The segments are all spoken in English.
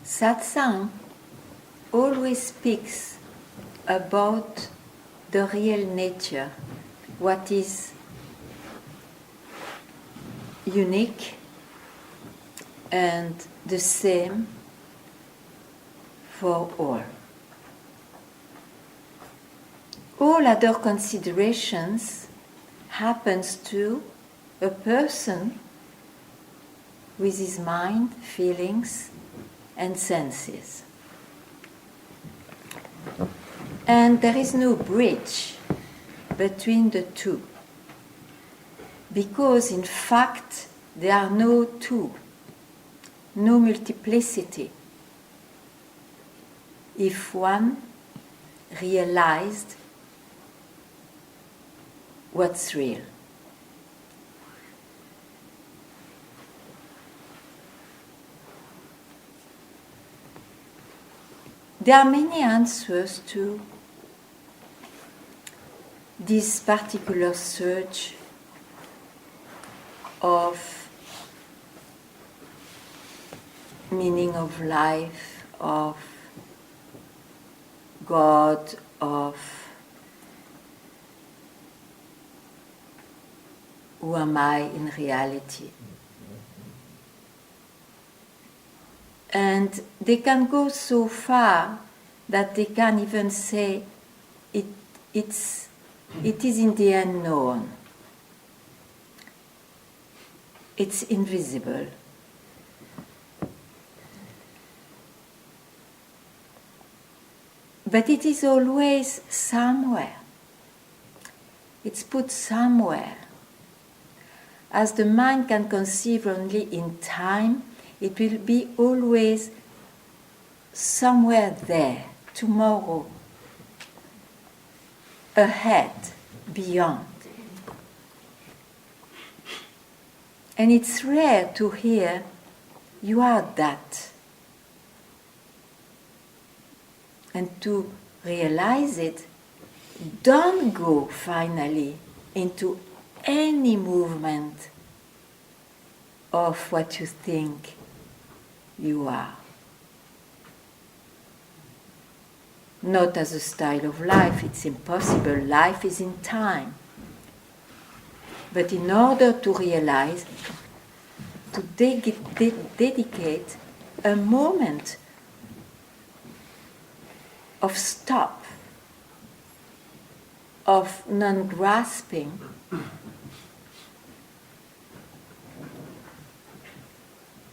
Satsang always speaks about the real nature, what is unique and the same for all. All other considerations happens to a person with his mind, feelings, and senses. And there is no bridge between the two, because in fact there are no two, no multiplicity. If one realized what's real. There are many answers to this particular search of meaning of life, of God, of who am I in reality. And they can go so far that they can even say it is in the unknown. It's invisible. But it is always somewhere. It's put somewhere. As the mind can conceive only in time, it will be always somewhere there, tomorrow, ahead, beyond. And it's rare to hear, you are that. And to realize it, don't go finally into any movement of what you think you are. Not as a style of life, it's impossible. Life is in time. But in order to realize, to dedicate a moment of stop, of non-grasping,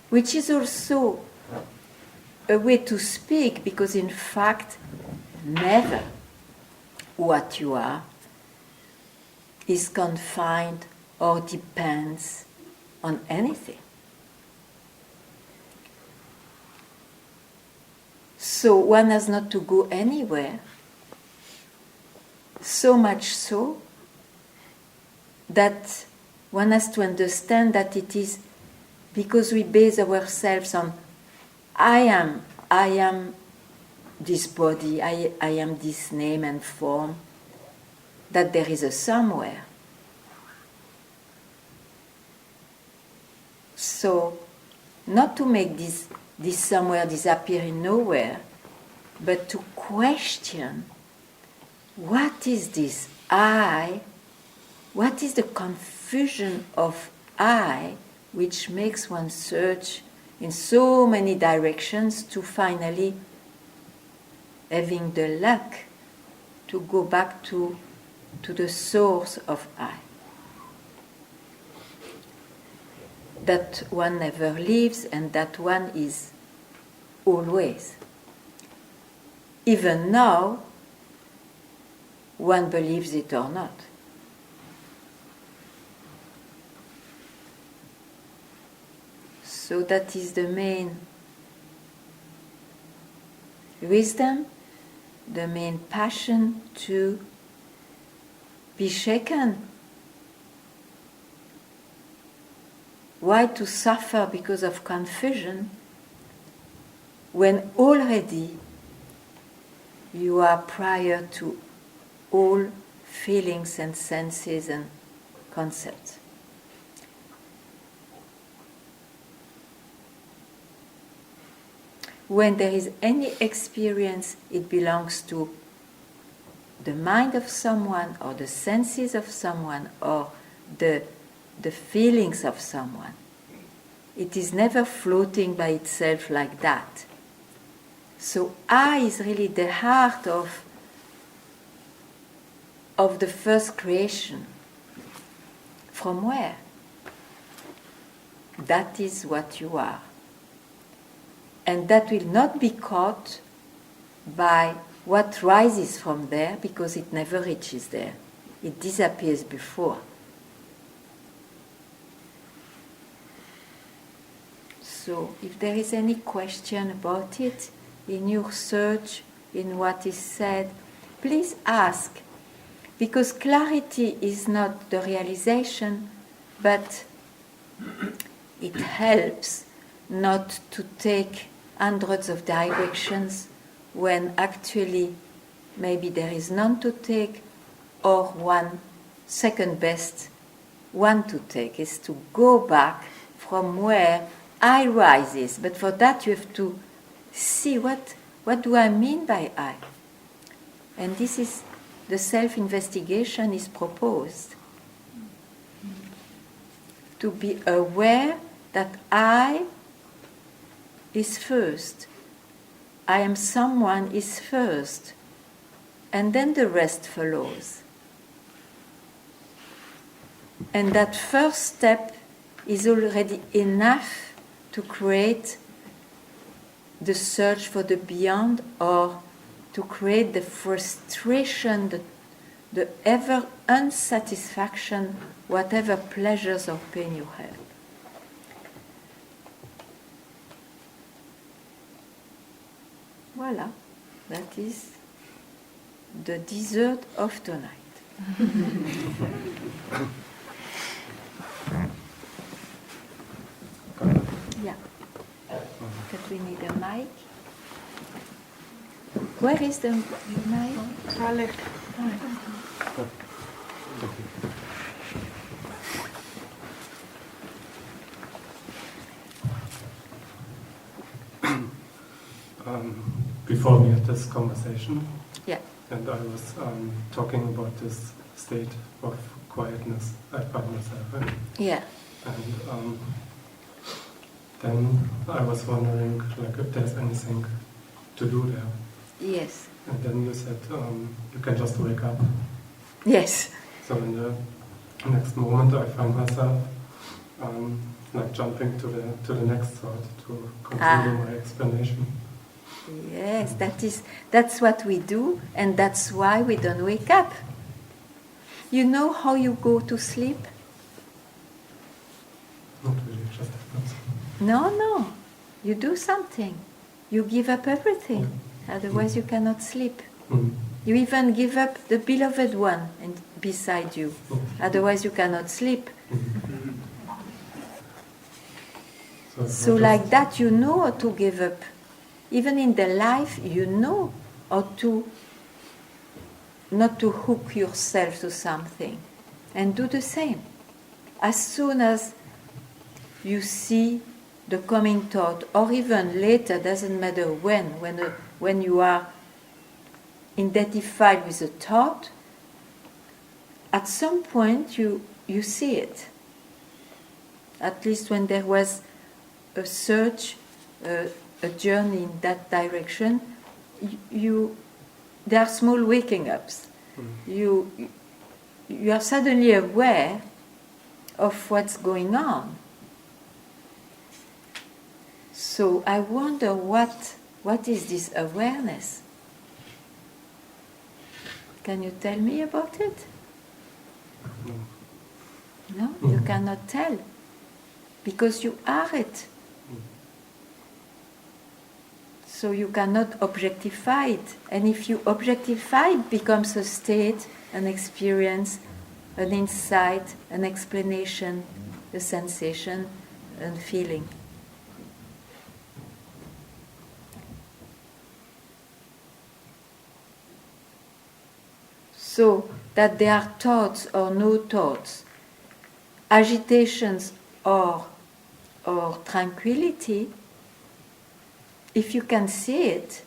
which is also a way to speak, because in fact, never what you are is confined or depends on anything. So one has not to go anywhere, so much so that one has to understand that it is because we base ourselves on I am this body, I am this name and form, that there is a somewhere. So, not to make this somewhere disappear in nowhere, but to question, what is this I? What is the confusion of I, which makes one search in so many directions to finally having the luck to go back to the source of I. That one never leaves and that one is always. Even now, one believes it or not. So that is the main wisdom, the main passion to be shaken. Why to suffer because of confusion when already you are prior to all feelings and senses and concepts? when there is any experience, it belongs to the mind of someone, or the senses of someone, or the feelings of someone. It is never floating by itself like that. So I is really the heart of the first creation. From where? That is what you are. And that will not be caught by what rises from there, because it never reaches there. It disappears before. So if there is any question about it, in your search, in what is said, please ask. Because clarity is not the realization, but it helps not to take hundreds of directions when actually maybe there is none to take, or one second best one to take is to go back from where I rises. But for that you have to see what do I mean by I. And this is the self-investigation is proposed. To be aware that I is first. I am someone is first. And then the rest follows. And that first step is already enough to create the search for the beyond, or to create the frustration, the ever unsatisfaction, whatever pleasures or pain you have. Voila, that is the dessert of tonight. Yeah. But we need a mic. Where is the mic? Alec. Before we had this conversation, Yeah. and I was talking about this state of quietness I find myself in. Yeah. And then I was wondering, like, if there's anything to do there. Yes. And then you said you can just wake up. Yes. So in the next moment, I find myself like jumping to the next thought to continue my explanation. Yes, that's what we do, and that's why we don't wake up. You know how you go to sleep? Not really, just happens. No. You do something. You give up everything. Otherwise you cannot sleep. You even give up the beloved one beside you. Otherwise you cannot sleep. So like that you know how to give up. Even in the life you know how to not to hook yourself to something. And do the same. As soon as you see the coming thought, or even later, doesn't matter when you are identified with a thought, at some point you see it. At least when there was a search, a journey in that direction, there are small waking ups. You are suddenly aware of what's going on. So I wonder what is this awareness? Can you tell me about it? No, you cannot tell. Because you are it. So you cannot objectify it. And if you objectify, it becomes a state, an experience, an insight, an explanation, a sensation, a feeling. So that there are thoughts or no thoughts, agitations or tranquility, if you can see it,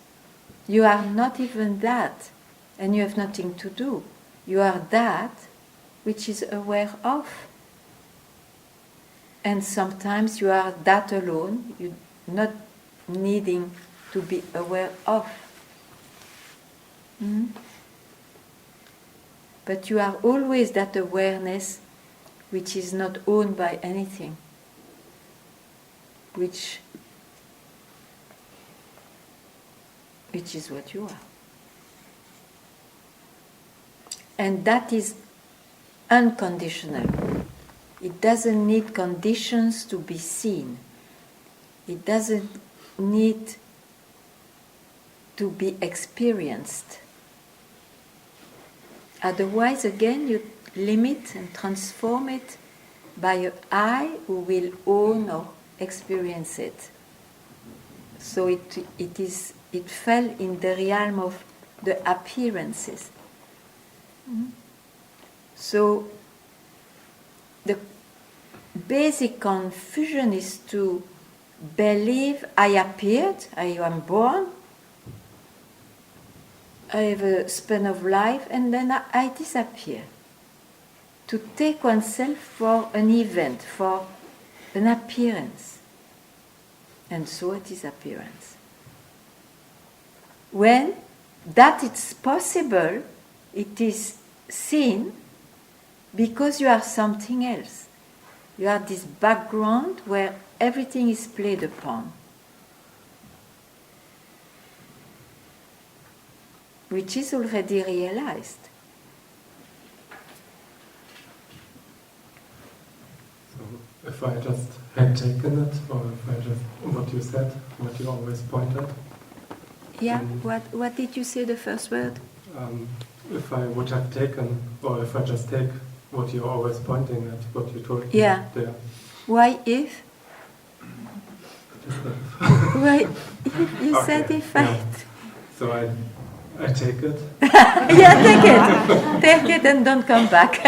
you are not even that, and you have nothing to do. You are that which is aware of. And sometimes you are that alone, you not needing to be aware of. But you are always that awareness which is not owned by anything, which is what you are. And that is unconditional. It doesn't need conditions to be seen. It doesn't need to be experienced. Otherwise, again, you limit and transform it by an I who will own or experience it. So it fell in the realm of the appearances. So the basic confusion is to believe I appeared, I am born, I have a span of life, and then I disappear. To take oneself for an event, for an appearance, and so it is appearance. When that it's possible, it is seen because you are something else. You are this background where everything is played upon, which is already realized. So if I just had taken it, or if I just, what you said, what you always pointed. Yeah, what did you say, the first word? If I would have taken, or if I just take what you're always pointing at, what you told me Yeah. there. Why if? Why if? You Okay, said if yeah. So I take it. Yeah, take it. Take it and don't come back.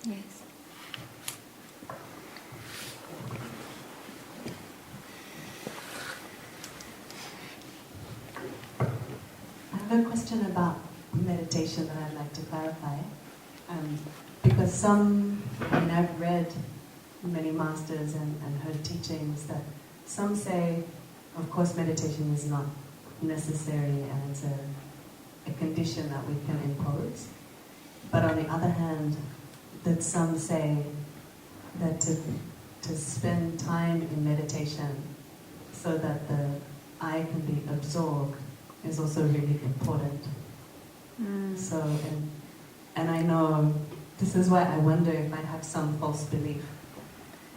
Yes. I have a question about meditation that I'd like to clarify. Because I've read many masters and heard teachings that some say, of course, meditation is not necessary and it's a condition that we can impose. But on the other hand, that some say that to spend time in meditation so that the I can be absorbed is also really important. so, and I know this is why I wonder if I have some false belief.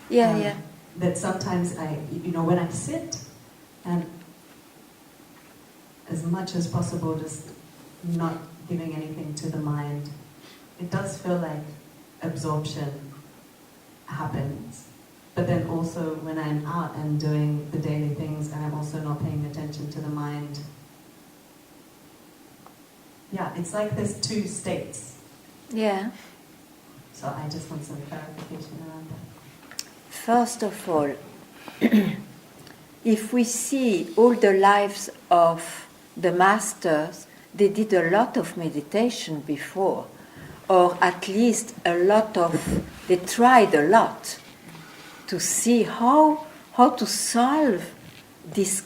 Yeah. That sometimes when I sit and as much as possible just not giving anything to the mind, it does feel like absorption happens. But then also when I'm out and doing the daily things and I'm also not paying attention to the mind, yeah, it's like there's two states. Yeah. So I just want some clarification around that. First of all, if we see all the lives of the masters, they did a lot of meditation before, or at least they tried a lot to see how to solve this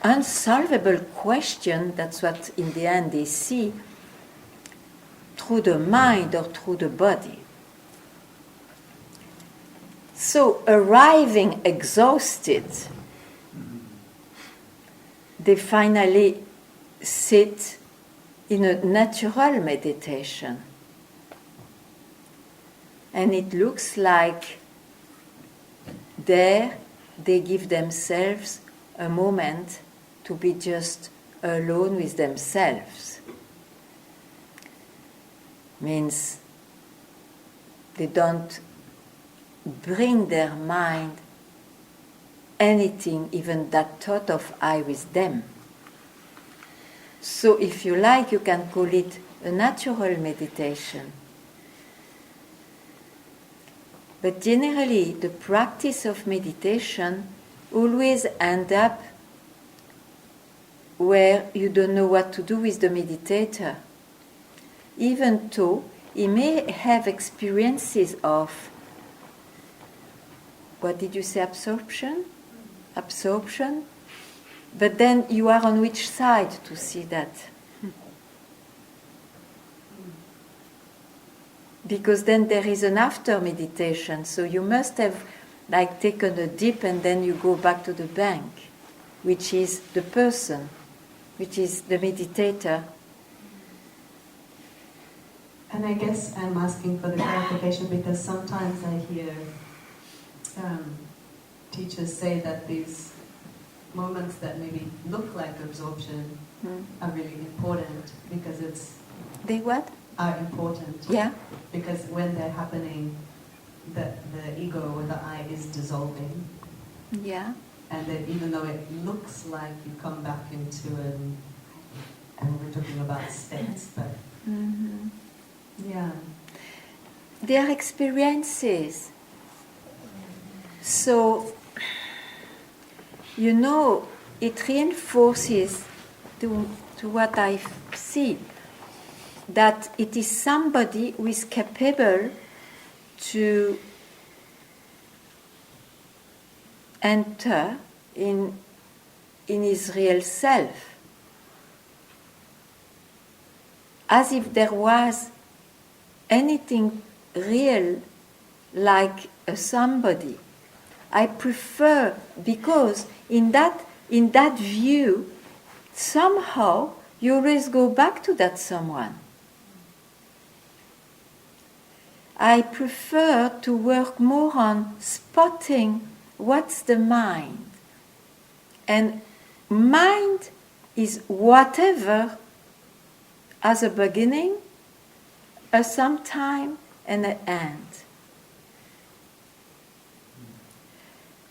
unsolvable question. That's what in the end they see, through the mind or through the body. So arriving exhausted, they finally sit in a natural meditation. And it looks like there they give themselves a moment to be just alone with themselves. Means they don't bring their mind anything, even that thought of I with them. So if you like, you can call it a natural meditation. But generally, the practice of meditation always ends up where you don't know what to do with the meditator. Even though he may have experiences of, what did you say, absorption? But then you are on which side to see that? Because then there is an after meditation, so you must have taken a dip and then you go back to the bank, which is the person, which is the meditator. And I guess I'm asking for the clarification because sometimes I hear teachers say that these moments that maybe look like absorption are really important because They what? Are important. Yeah. Because when they're happening, the ego or the I is dissolving. Yeah. And then even though it looks like you come back into and we're talking about states, but yeah. They are experiences. So, it reinforces to what I see, that it is somebody who is capable to enter in his real self, as if there was anything real like a somebody. I prefer, because in that view, somehow you always go back to that someone. I prefer to work more on spotting what's the mind. And mind is whatever has a beginning, a sometime, and an end.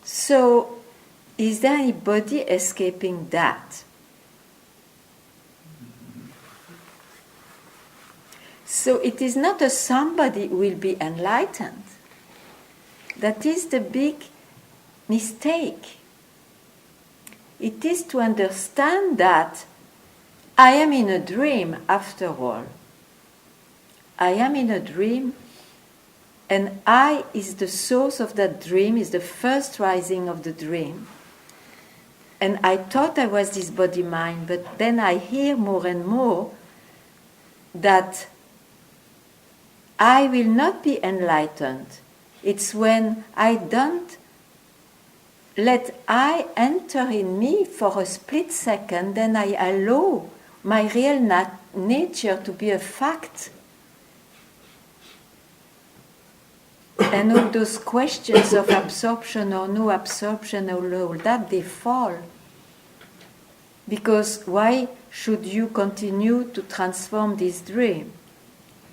So, is there anybody escaping that? So it is not a somebody who will be enlightened. That is the big mistake. It is to understand that I am in a dream after all. I am in a dream, and I is the source of that dream, is the first rising of the dream. And I thought I was this body-mind, but then I hear more and more that I will not be enlightened. It's when I don't let I enter in me for a split second, then I allow my real nature to be a fact. And all those questions of absorption or no absorption, all that, they fall. Because why should you continue to transform this dream?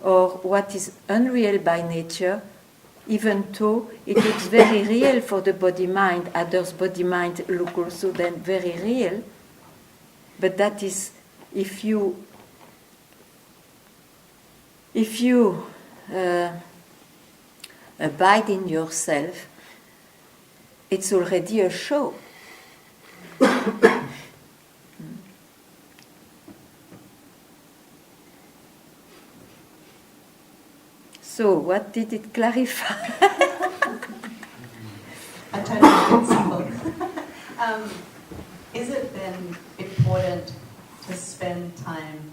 Or what is unreal by nature, even though it looks very real for the body-mind, others' body-mind look also then very real. But that is, if you abide in yourself, it's already a show. So, what did it clarify? I try to make it simple. Is it then important to spend time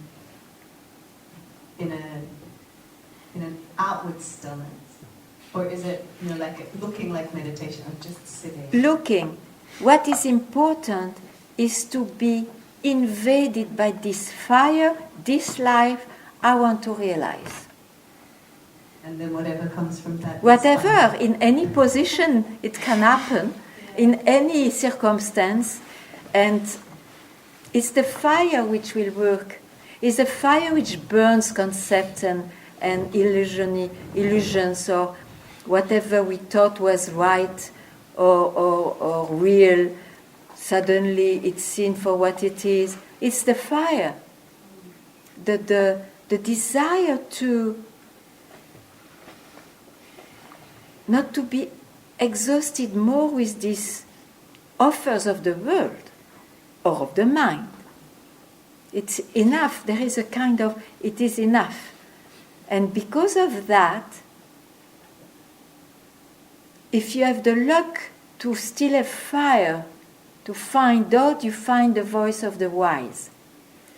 in an outward stillness? Or is it, like looking like meditation, or just sitting? Looking. What is important is to be invaded by this fire, this life I want to realize. And then whatever comes from that. Whatever, in any position it can happen, in any circumstance, and it's the fire which will work. It's the fire which burns concepts and illusions or whatever we thought was right or real. Suddenly it's seen for what it is. It's the fire. The desire to not to be exhausted more with these offers of the world or of the mind. It's enough. There is a kind of, it is enough. And because of that, if you have the luck to still have fire, to find out, you find the voice of the wise.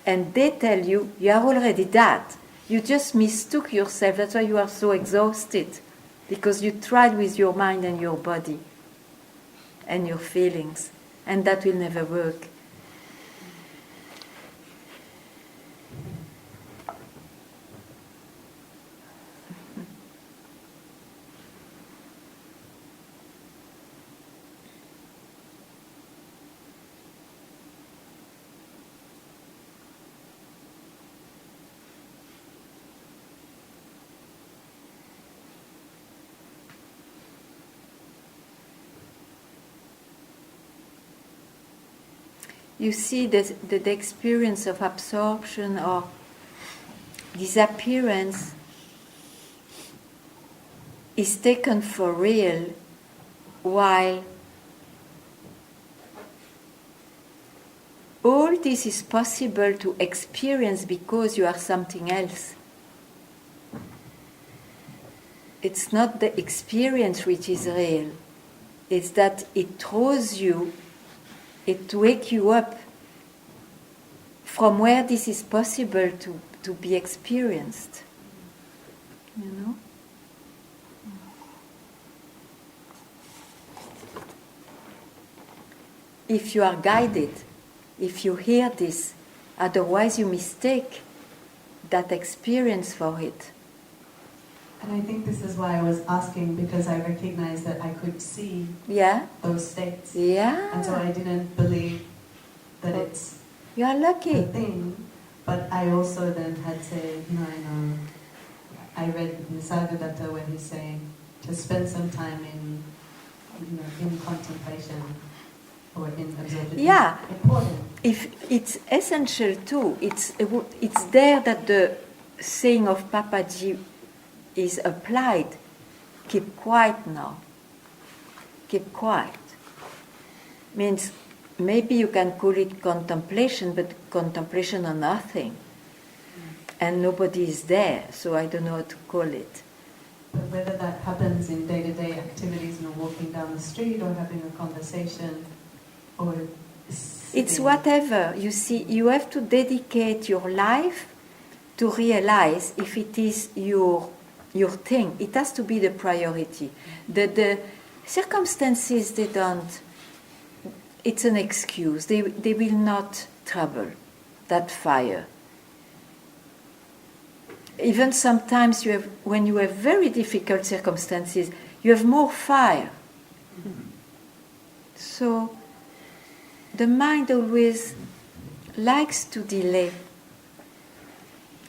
And they tell you, you are already that. You just mistook yourself. That's why you are so exhausted. Because you tried with your mind and your body and your feelings, and that will never work. You see the experience of absorption or disappearance is taken for real, while all this is possible to experience because you are something else. It's not the experience which is real, it's that it throws you, it wakes you up from where this is possible to be experienced. You know? If you are guided, if you hear this, otherwise you mistake that experience for it. And I think this is why I was asking, because I recognized that I could see those states. Yeah. And so I didn't believe that it's you are lucky. a thing. But I also then had said, I read Nisargadatta when he's saying to spend some time in contemplation or in observation. Yeah. Important. If it's essential too. It's there that the saying of Papaji is applied. Keep quiet now. Keep quiet. Means maybe you can call it contemplation, but contemplation on nothing. And nobody is there, so I don't know what to call it. But whether that happens in day-to-day activities, walking down the street or having a conversation or it's whatever. You see, you have to dedicate your life to realize if it is your thing. It has to be the priority. The circumstances, they don't. It's an excuse. They will not trouble that fire. even sometimes when you have very difficult circumstances, you have more fire. So the mind always likes to delay.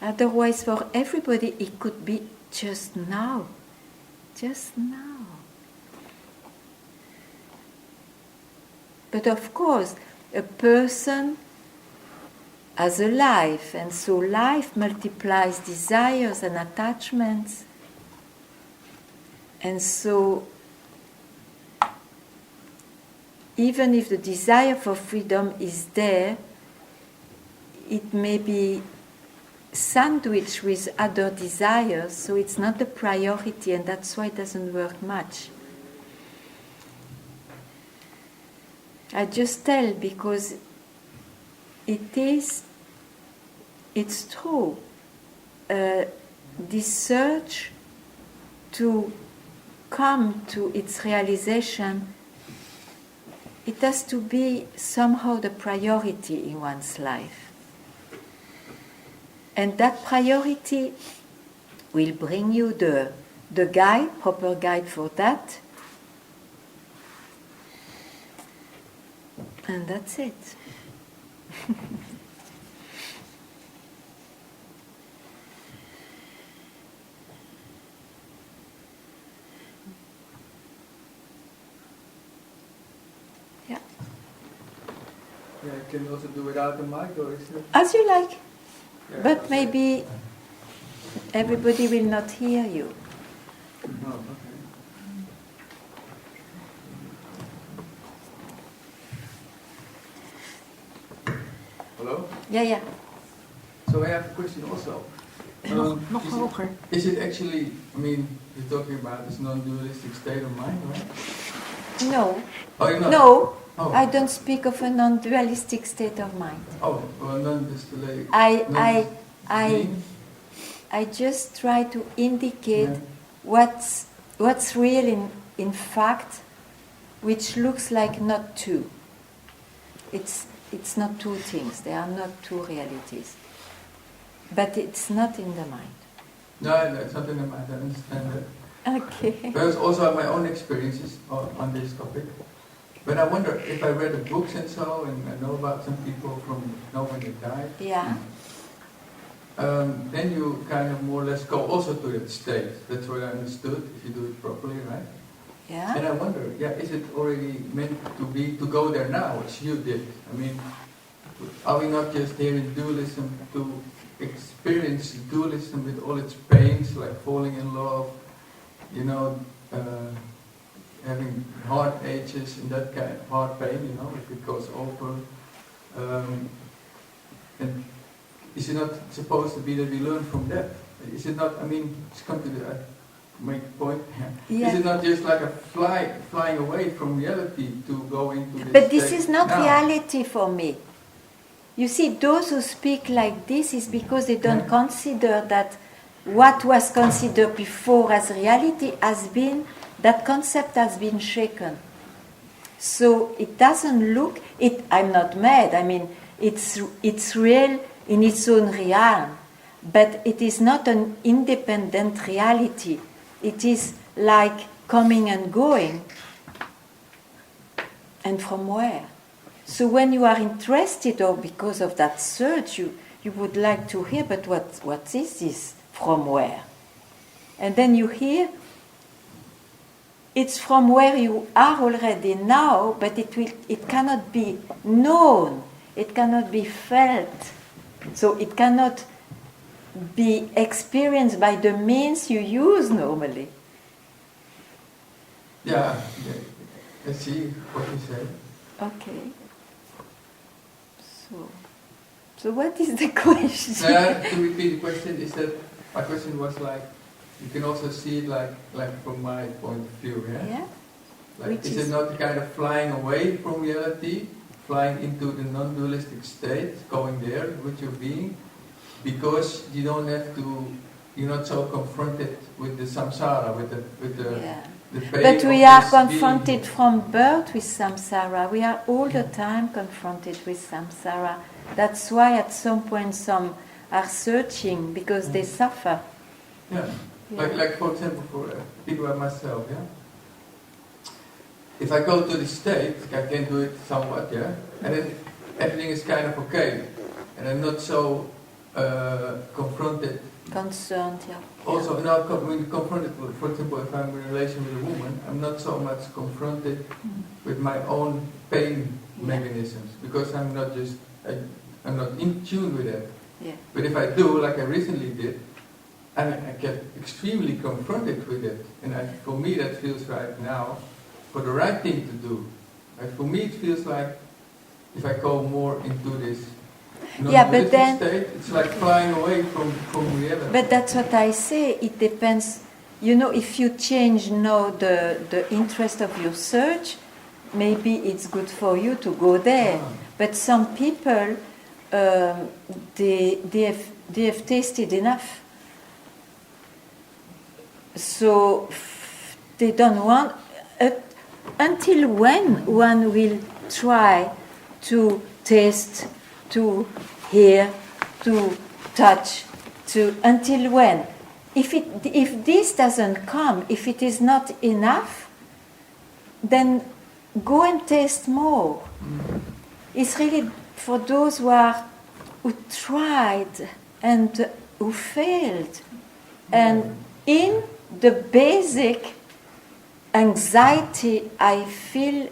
Otherwise, for everybody, it could be just now. Just now. But of course, a person has a life, and so life multiplies desires and attachments. And so, even if the desire for freedom is there, it may be sandwiched with other desires, so it's not the priority, and that's why it doesn't work much. I just tell because it's true. This search to come to its realization, it has to be somehow the priority in one's life. And that priority will bring you the guide, proper guide for that. And that's it. Yeah. Yeah, you can also do without the mic, or is it? As you like. Yeah, But maybe everybody will not hear you. No, okay. Hello? Yeah. So I have a question also. Nog hoger. Is it actually, I mean, you're talking about this non-dualistic state of mind, right? No. Oh, you're not? No. Oh. I don't speak of a non-dualistic state of mind. Oh, well, non-dualistic. I just try to indicate Yeah. what's real in fact, which looks like not two. It's not two things. There are not two realities. But it's not in the mind. No, it's not in the mind. I understand that. Okay. But also have my own experiences on this topic. But I wonder if I read the books and so, and I know about some people from when they died. Yeah. Then you kind of more or less go also to that state. That's what I understood, if you do it properly, right? Yeah. And I wonder, is it already meant to go there now, as you did? I mean, are we not just here in dualism to experience dualism with all its pains, like falling in love, having heart aches and that kind of heart pain, if it goes over. And is it not supposed to be that we learn from that? Is it not, it's come to the make point. Yeah. Is it not just like a flying away from reality to go into this But this state is not now? reality for me. You see, those who speak like this is because they don't consider that what was considered before as reality that concept has been shaken. So it doesn't look, I'm not mad, it's real in its own realm, but it is not an independent reality. It is like coming and going. And from where? So when you are interested, or because of that search, you would like to hear, but what is this? From where? And then you hear, it's from where you are already now, but it cannot be known, it cannot be felt, so it cannot be experienced by the means you use normally. Yeah, I see what you say. Okay. So what is the question? To repeat the question, is that my question was like, you can also see it like from my point of view, yeah? Yeah. Like, is it not kind of flying away from reality, flying into the non-dualistic state, going there with your being, because you don't have to, you're not so confronted with the samsara, with the pain. But we of are this confronted being. from birth with samsara. We are all the time confronted with samsara. That's why at some point some are searching because they suffer. Yeah. Yeah. Like for example, for people like myself, yeah. If I go to the state, I can do it somewhat, yeah, and then everything is kind of okay, and I'm not so confronted. Concerned, yeah. Also, now when confronted, for example, if I'm in a relation with a woman, I'm not so much confronted with my own pain mechanisms because I'm not in tune with it. Yeah. But if I do, like I recently did, I get extremely confronted with it, and for me that feels right now for the right thing to do. For me, it feels like if I go more into this non-dualistic state, it's like flying away from reality. But that's what I say. It depends. You know, if you change now the interest of your search, maybe it's good for you to go there. But some people, they have tasted enough. So they don't want. Until when one will try to taste, to hear, to touch, until when? If this doesn't come, if it is not enough, then go and taste more. It's really for those who tried and who failed, and in the basic anxiety, I feel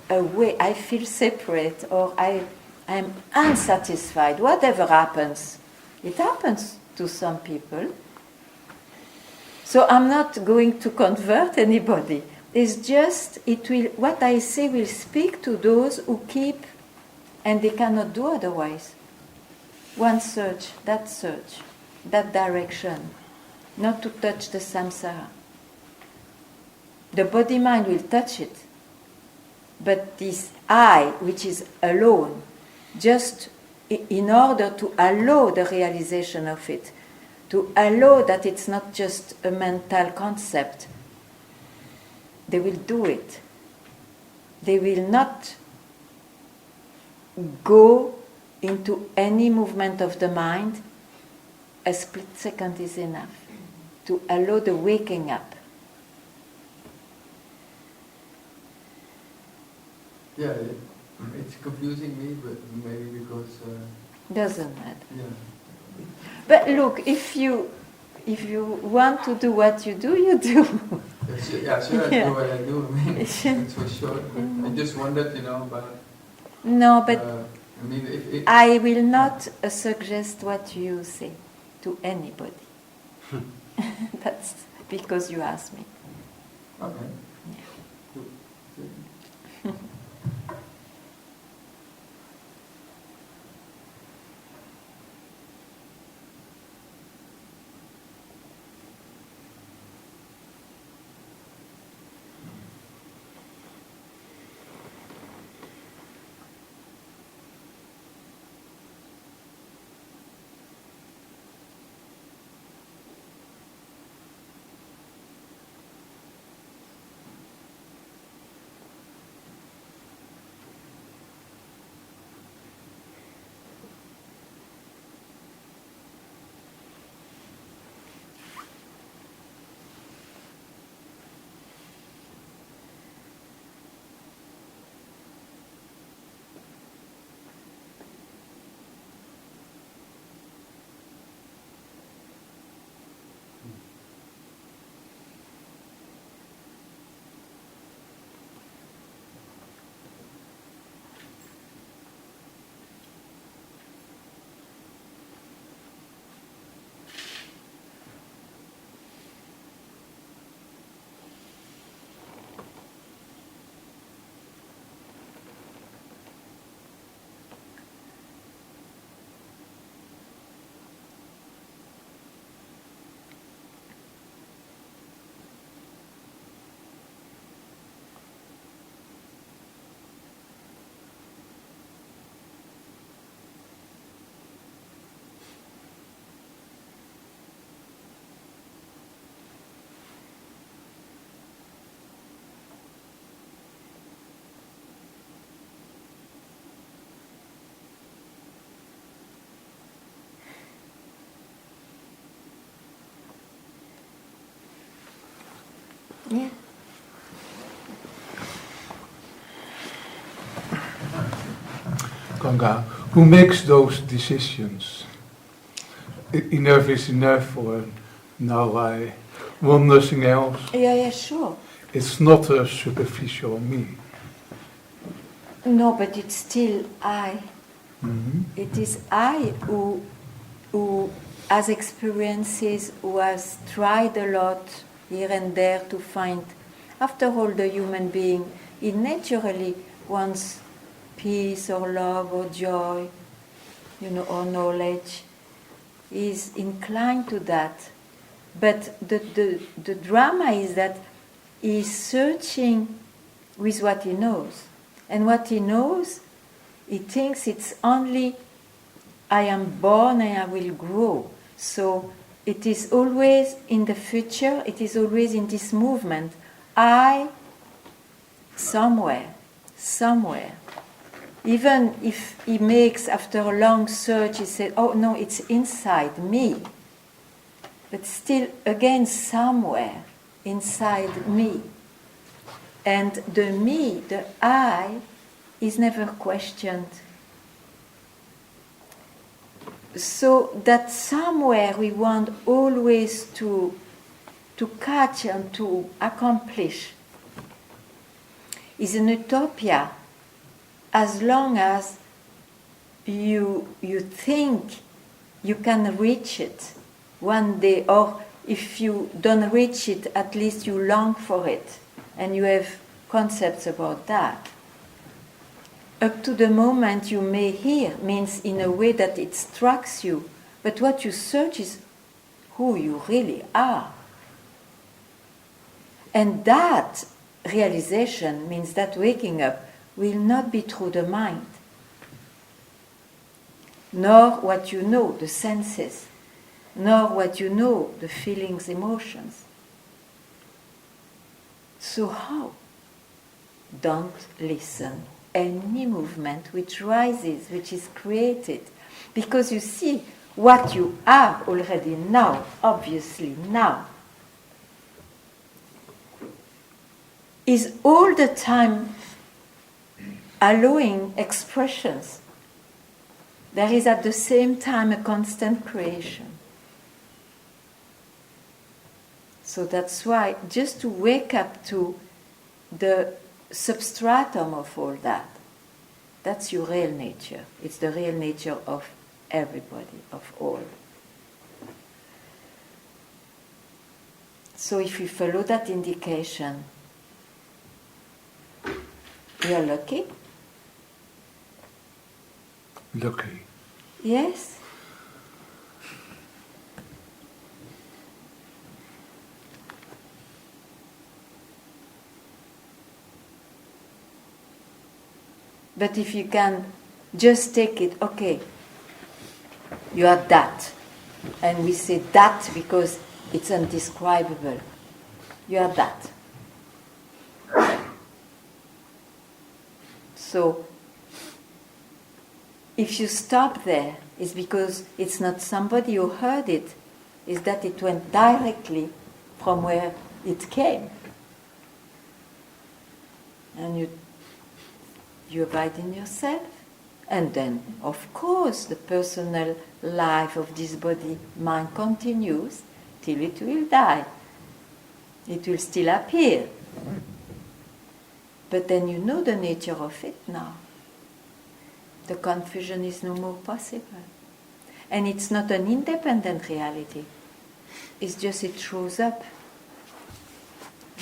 away, I feel separate, or I'm unsatisfied. Whatever happens, it happens to some people. So I'm not going to convert anybody. It's just what I say will speak to those who keep, and they cannot do otherwise. One search, that direction, not to touch the samsara. The body-mind will touch it, but this I, which is alone, just in order to allow the realization of it, to allow that it's not just a mental concept, they will do it. They will not go into any movement of the mind. A split second is enough to allow the waking up. Yeah, it's confusing me, but maybe because... Doesn't matter. Yeah. But look, if you want to do what you do, you do. Yeah, sure, I do what I do. I mean, that's for sure. But I just wondered, about... No, but I mean, I will not suggest what you say to anybody. That's because you asked me. Okay. Yeah. Ganga, who makes those decisions? Enough is enough, or now I want nothing else. Yeah, sure. It's not a superficial me. No, but it's still I. Mm-hmm. It is I who has experiences, who has tried a lot here and there to find. After all, the human being, he naturally wants peace or love or joy, or knowledge. He is inclined to that. But the drama is that he is searching with what he knows. And what he knows, he thinks it's only I am born and I will grow. So it is always in the future, it is always in this movement. I, somewhere. Even if he makes, after a long search, he said, oh no, it's inside me. But still, again, somewhere inside me. And the me, the I, is never questioned. So that somewhere we want always to catch and to accomplish is an utopia as long as you think you can reach it one day, or if you don't reach it, at least you long for it and you have concepts about that. Up to the moment you may hear means in a way that it strikes you, but what you search is who you really are. And that realization means that waking up will not be through the mind, nor what you know, the senses, nor what you know, the feelings, emotions. So how? Don't listen. Any movement which rises, which is created, because you see what you are already now, obviously now, is all the time allowing expressions. There is at the same time a constant creation. So that's why just to wake up to the substratum of all that, that's your real nature. It's the real nature of everybody, of all. So if you follow that indication, you're lucky. Lucky. Yes. But if you can just take it, okay, you are that. And we say that because it's undescribable. You are that. So, if you stop there, it's because it's not somebody who heard it, it's that it went directly from where it came. And you abide in yourself. And then, of course, the personal life of this body, mind continues till it will die. It will still appear. But then you know the nature of it now. The confusion is no more possible. And it's not an independent reality. It's just it shows up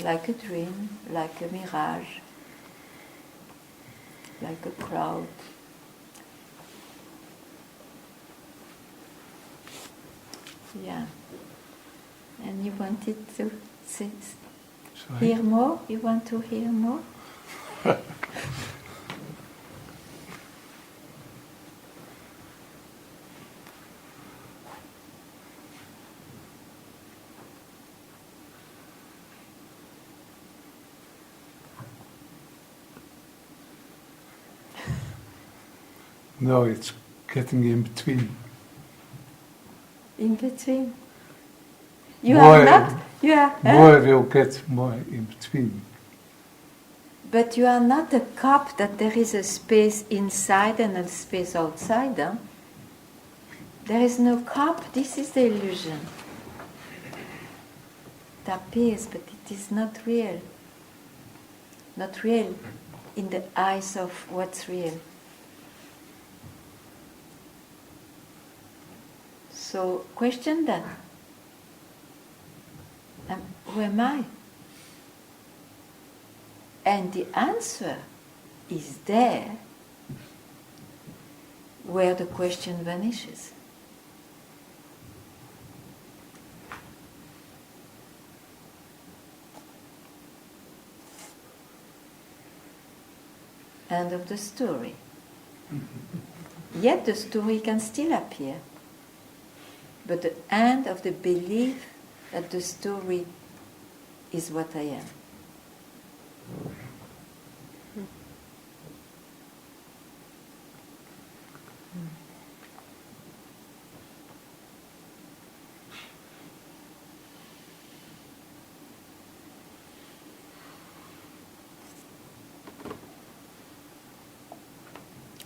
like a dream, like a mirage, like a cloud. Yeah. And you wanted to hear more? You want to hear more? No, it's getting in between. In between. You are Yeah. more will get more in between. But you are not a cup that there is a space inside and a space outside. Huh? There is no cup. This is the illusion. It appears, but it is not real. Not real in the eyes of what's real. So question that. Who am I? And the answer is there where the question vanishes. End of the story. Yet the story can still appear. But the end of the belief that the story is what I am.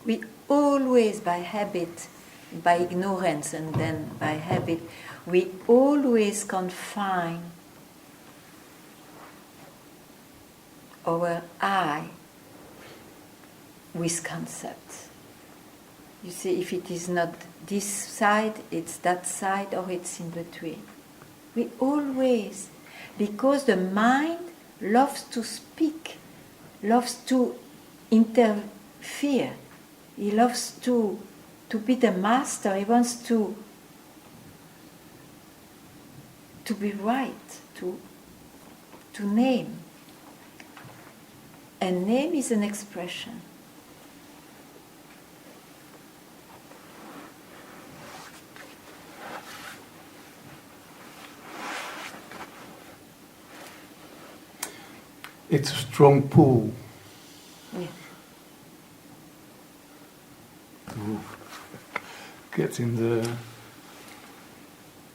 We always, by habit, by ignorance and then by habit, we always confine our I with concepts. You see, if it is not this side, it's that side, or it's in between. We always, because the mind loves to speak, loves to interfere. He loves to be the master. He wants to be right, to name. And name is an expression. It's a strong pull. Yeah. To get in the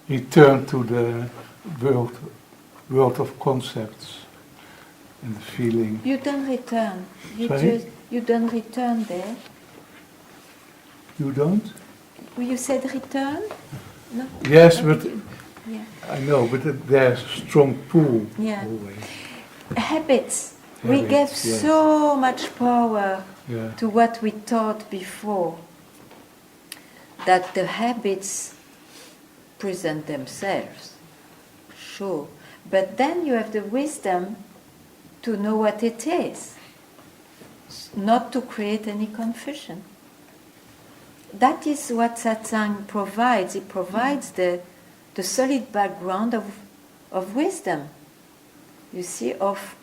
return to the world of concepts and the feeling. You don't return. Sorry? You don't return there. You don't? You said return? No? Yes, Oh, but yeah. I know, but there's a strong pull Yeah. always. Habits. We Habits, gave yes. so much power Yeah. to what we taught before, that the habits present themselves, sure, but then you have the wisdom to know what it is, not to create any confusion. That is what satsang provides. It provides the solid background of wisdom, you see, of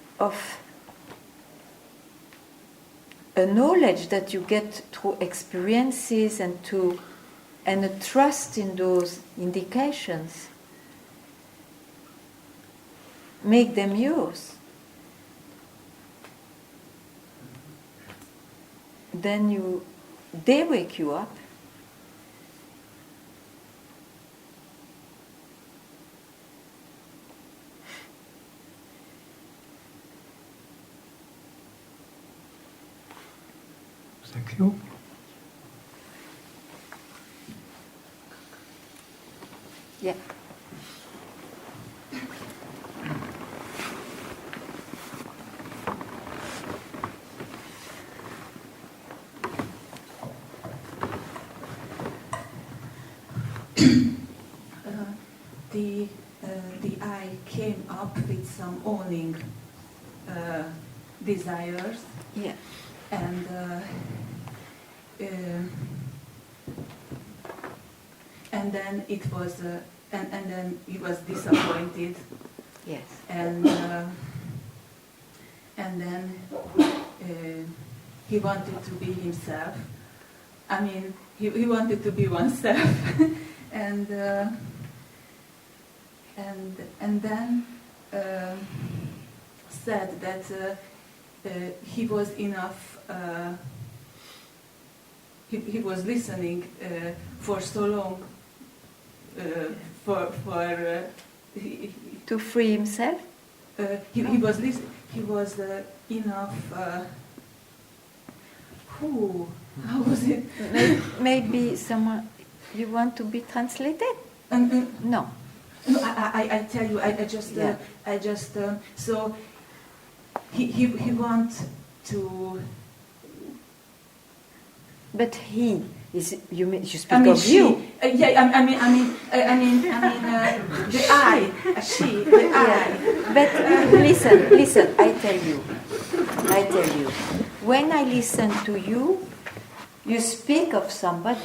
a knowledge that you get through experiences and a trust in those indications. Make them yours. Then they wake you up. Thank you. Yeah. The I came up with some owning desires, Yeah. and then it was and then he was disappointed, Yes. and then he wanted to be himself. I mean, he wanted to be oneself, and then said that he was enough. He was listening for so long for To free himself? He was enough. How was it? Maybe someone. You want to be translated? No. No, I tell you, I just so he wants to. But he is. You speak I mean, of she. you. Yeah, I mean, the I, she, the I. But listen. I tell you. When I listen to you, you speak of somebody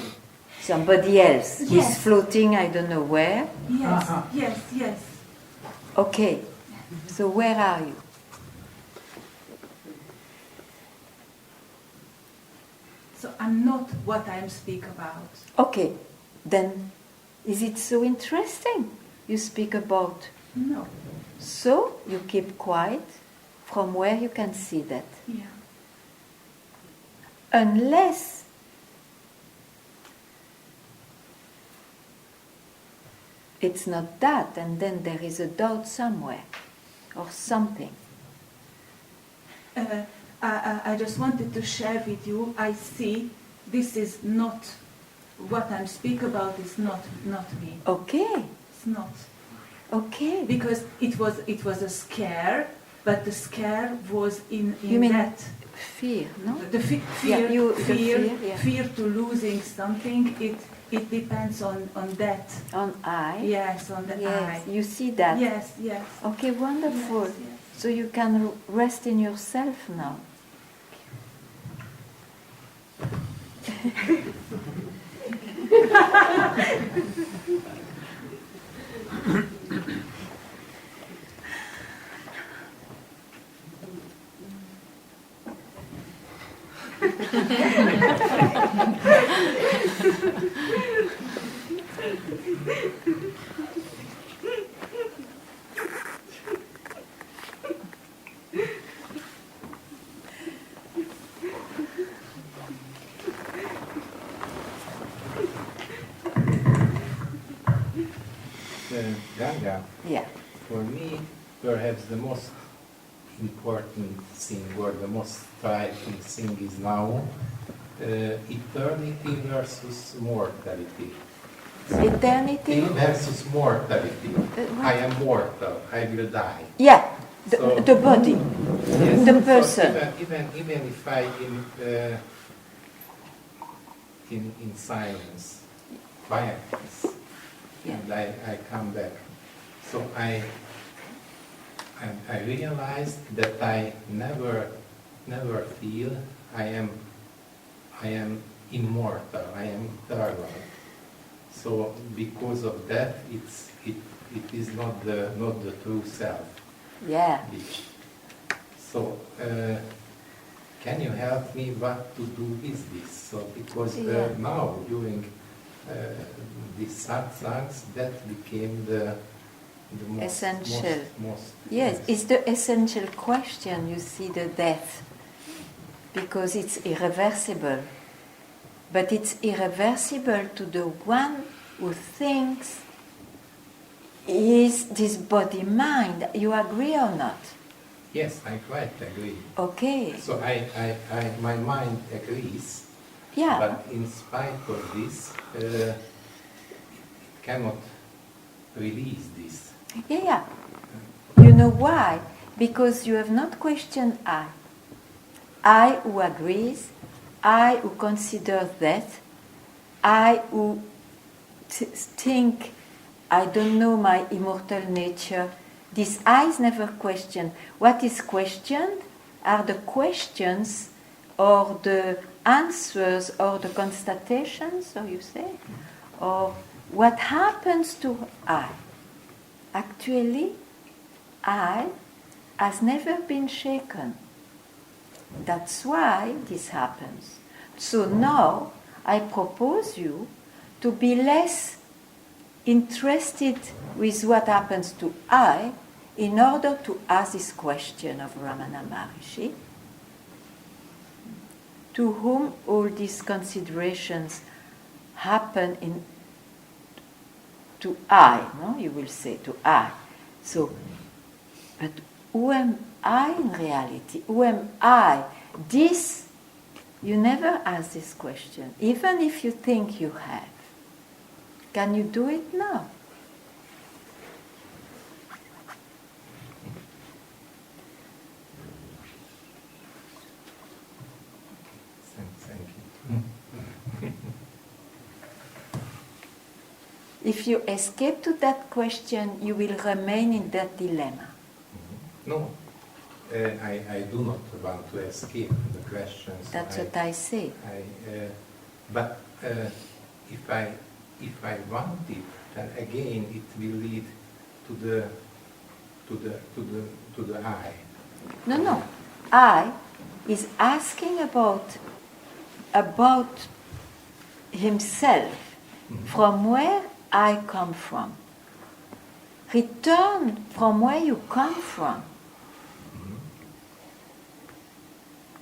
else. Yes. He's floating, I don't know where. Yes. Okay. So where are you? So I'm not what I speak about. Okay. Then, is it so interesting? You speak about. No. So you keep quiet. From where you can see that. Yeah. Unless it's not that, and then there is a doubt somewhere or something. I just wanted to share with you. I see this is not what I speak about. Is not me. Okay. It's not. Okay. Because it was a scare, but the scare was in You mean that fear, no? the fear, Yeah, fear to losing something. It depends on that. On I. Yes, on the Yes. I. You see that. Yes. Okay, wonderful. Yes. So you can rest in yourself now. Ganga, Yeah. for me, perhaps the most important thing or the most striking thing is now eternity versus mortality. Eternity. Versus mortality. What? I am mortal, I will die. Yeah. So- The body. Yes, The so person. even if I in silence, quietness, Yeah. and I come back. So I realized that I never feel I am immortal, I am eternal. So because of that, it is not the true self. Yeah. So can you help me what to do with this? So because Yeah. now during these satsangs, that became the most Essential. most Yes, it's the essential question, you see, the death, because it's irreversible. But it's irreversible to the one who thinks is this body-mind. You agree or not? Yes, I quite agree. Okay. So my mind agrees, Yeah. but in spite of this, it cannot release this. Yeah. You know why? Because you have not questioned I. I who agrees, I who considers that, I who think I don't know my immortal nature. This I is never questioned. What is questioned are the questions or the answers or the constatations, so you say, or what happens to I. Actually, I has never been shaken. That's why this happens. So now I propose you to be less interested with what happens to I in order to ask this question of Ramana Maharishi, to whom all these considerations happen to I, no? You will say to I. So, but who am I in reality? Who am I? This, you never ask this question, even if you think you have. Can you do it now? Thank you. If you escape to that question, you will remain in that dilemma. No, I do not want to escape the questions. That's what I say. But if I want it, then again it will lead to the I. No. I is asking about himself, from where I come from. Return from where you come from.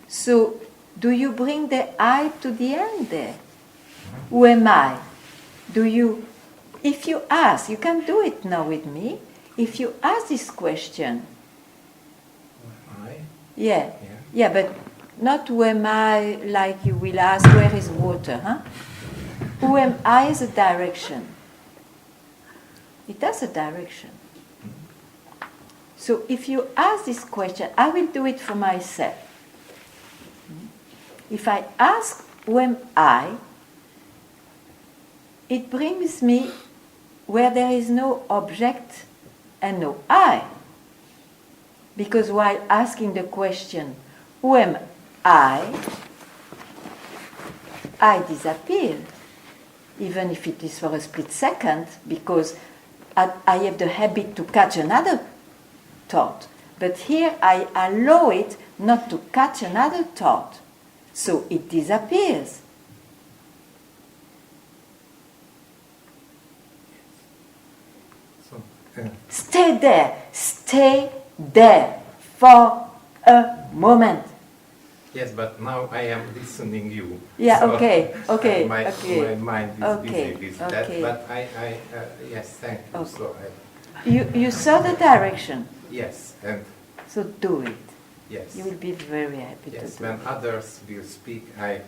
So, do you bring the I to the end there? Who am I? If you ask, you can do it now with me, if you ask this question, I? yeah, but not who am I like you will ask, where is water, huh? Who am I is a direction. It has a direction. So if you ask this question, I will do it for myself. If I ask who am I, it brings me where there is no object and no I. Because while asking the question, who am I disappear, even if it is for a split second, because I have the habit to catch another thought. But here I allow it not to catch another thought. So it disappears. So, Stay there for a moment. yes, but now I am listening you. Yeah, So, okay. My mind is busy with that, okay. but yes, thank you. Okay. So You saw the direction, yes, and so do it. yes. You will be very happy Yes, to do when it. others will speak, I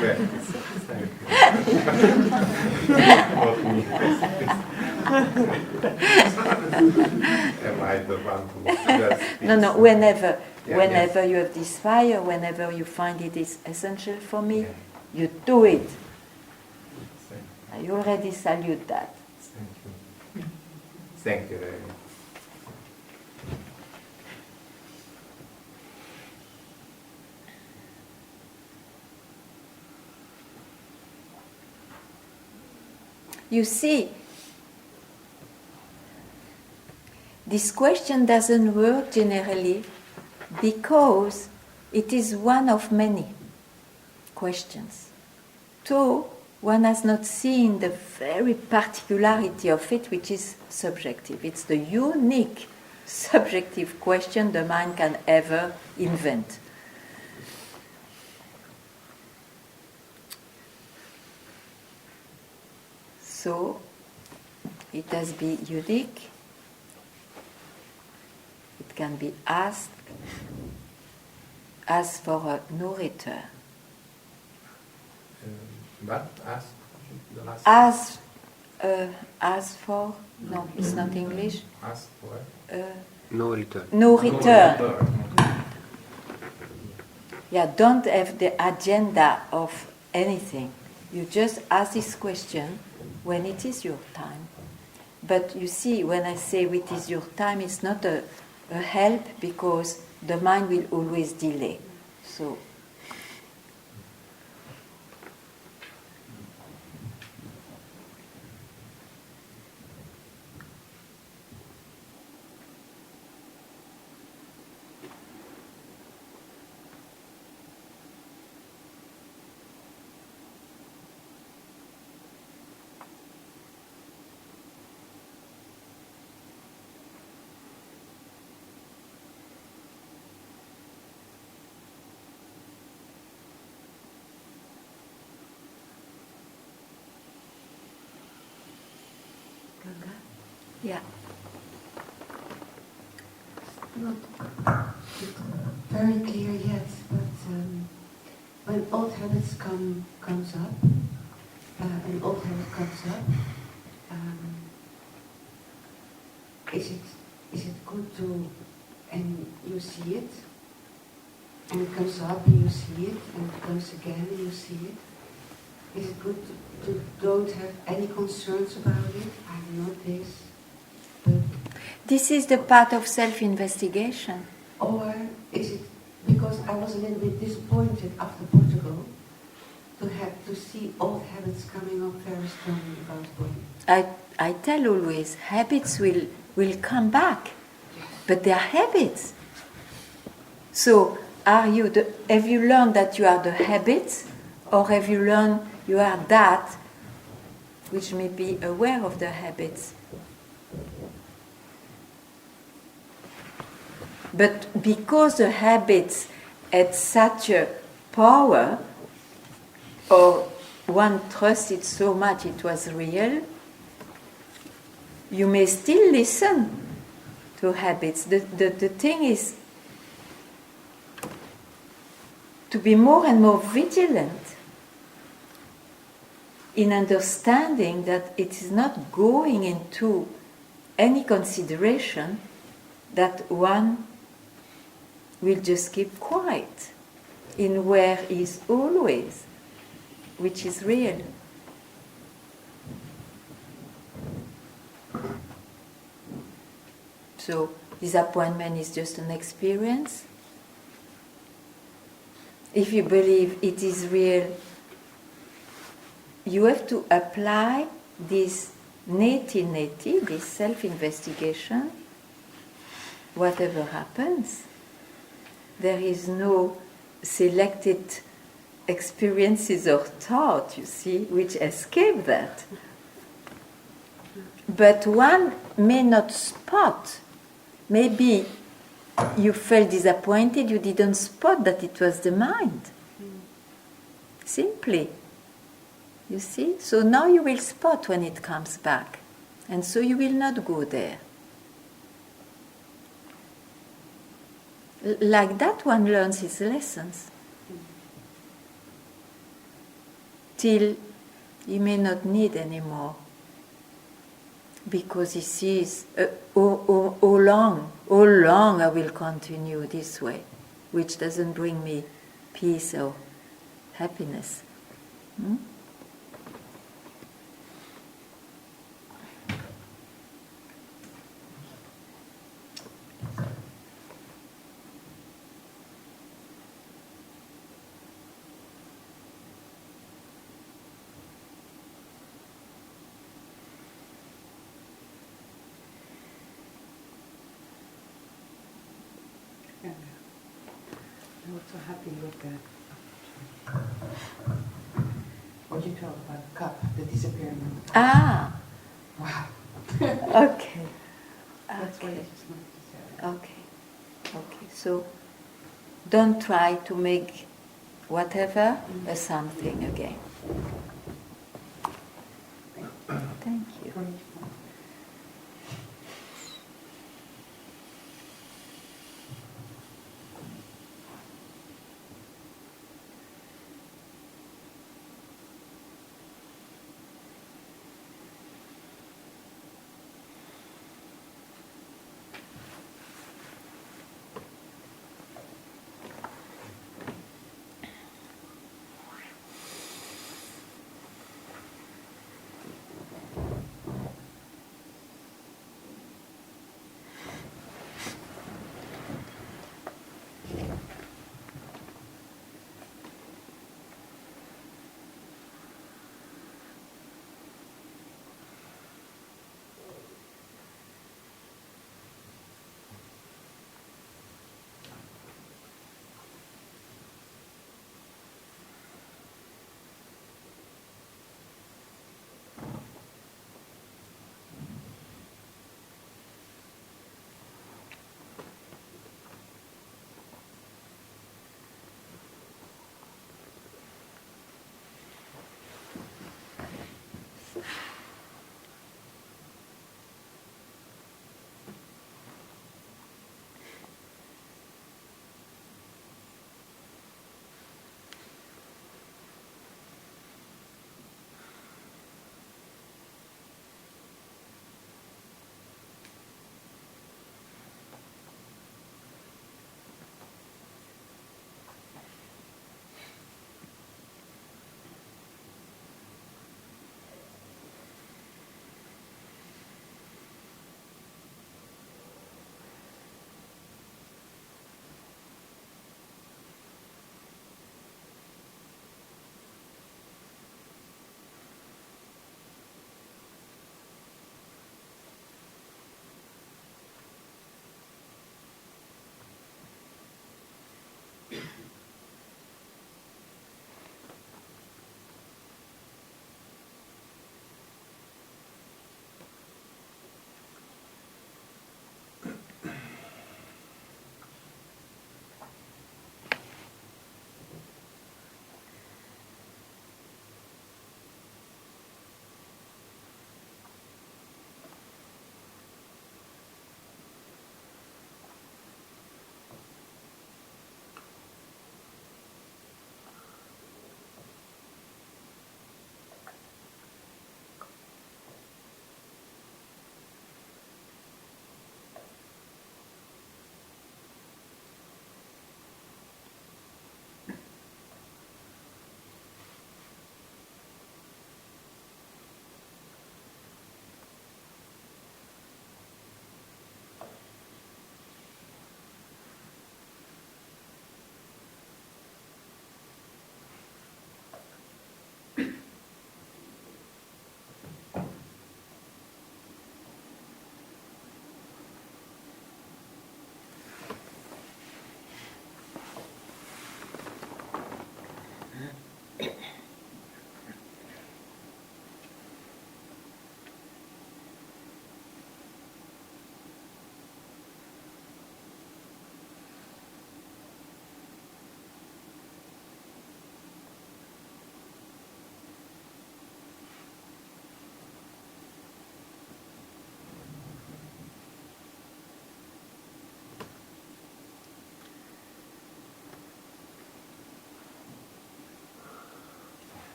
practice. Thank you. Not me. Am I the one who does speak? No, whenever Yeah, you have this fire, whenever you find it is essential for me, Yeah. you do it. Thank I already salute that. you. Thank you very much. You see, this question doesn't work generally because it is one of many questions. Two, one has not seen the very particularity of it, which is subjective. It's the unique subjective question the mind can ever invent. So, it has been unique. It can be asked as for a no return. But ask the last. As for, no, it's not English. Ask for. No return. No return. Yeah, don't have the agenda of anything. You just ask this question when it is your time. But you see, when I say it is your time, it's not a help because the mind will always delay. So, Yeah. Not very clear yet, but when old habits comes up, an old habit comes up, is it good to, and you see it, and it comes up and you see it, and it comes again and you see it. Is it good to don't have any concerns about it? I know this, but This is the part of self-investigation. or is it because I was a little bit disappointed after Portugal to have to see old habits coming up very strongly about body? I tell always, habits will come back, but they are habits. So, have you learned that you are the habits, or have you learned you are that which may be aware of the habits? But because the habits had such a power, or one trusted so much it was real, you may still listen to habits. The thing is to be more and more vigilant in understanding that it is not going into any consideration that one will just keep quiet in where is always, which is real. So disappointment is just an experience. If you believe it is real, you have to apply this neti, this self-investigation, whatever happens. There is no selected experiences or thought, you see, which escape that. But one may not spot. Maybe you felt disappointed, you didn't spot that it was the mind. Simply. You see? So now you will spot when it comes back. And so you will not go there. Like that, one learns his lessons. Till he may not need anymore. Because he sees, how long I will continue this way, which doesn't bring me peace or happiness. I'm not so happy with what you talk about the cup, the disappearing of the cup. Ah! Wow. Okay. That's what I Okay. just wanted to say. Okay. So don't try to make whatever a something again. Thank you.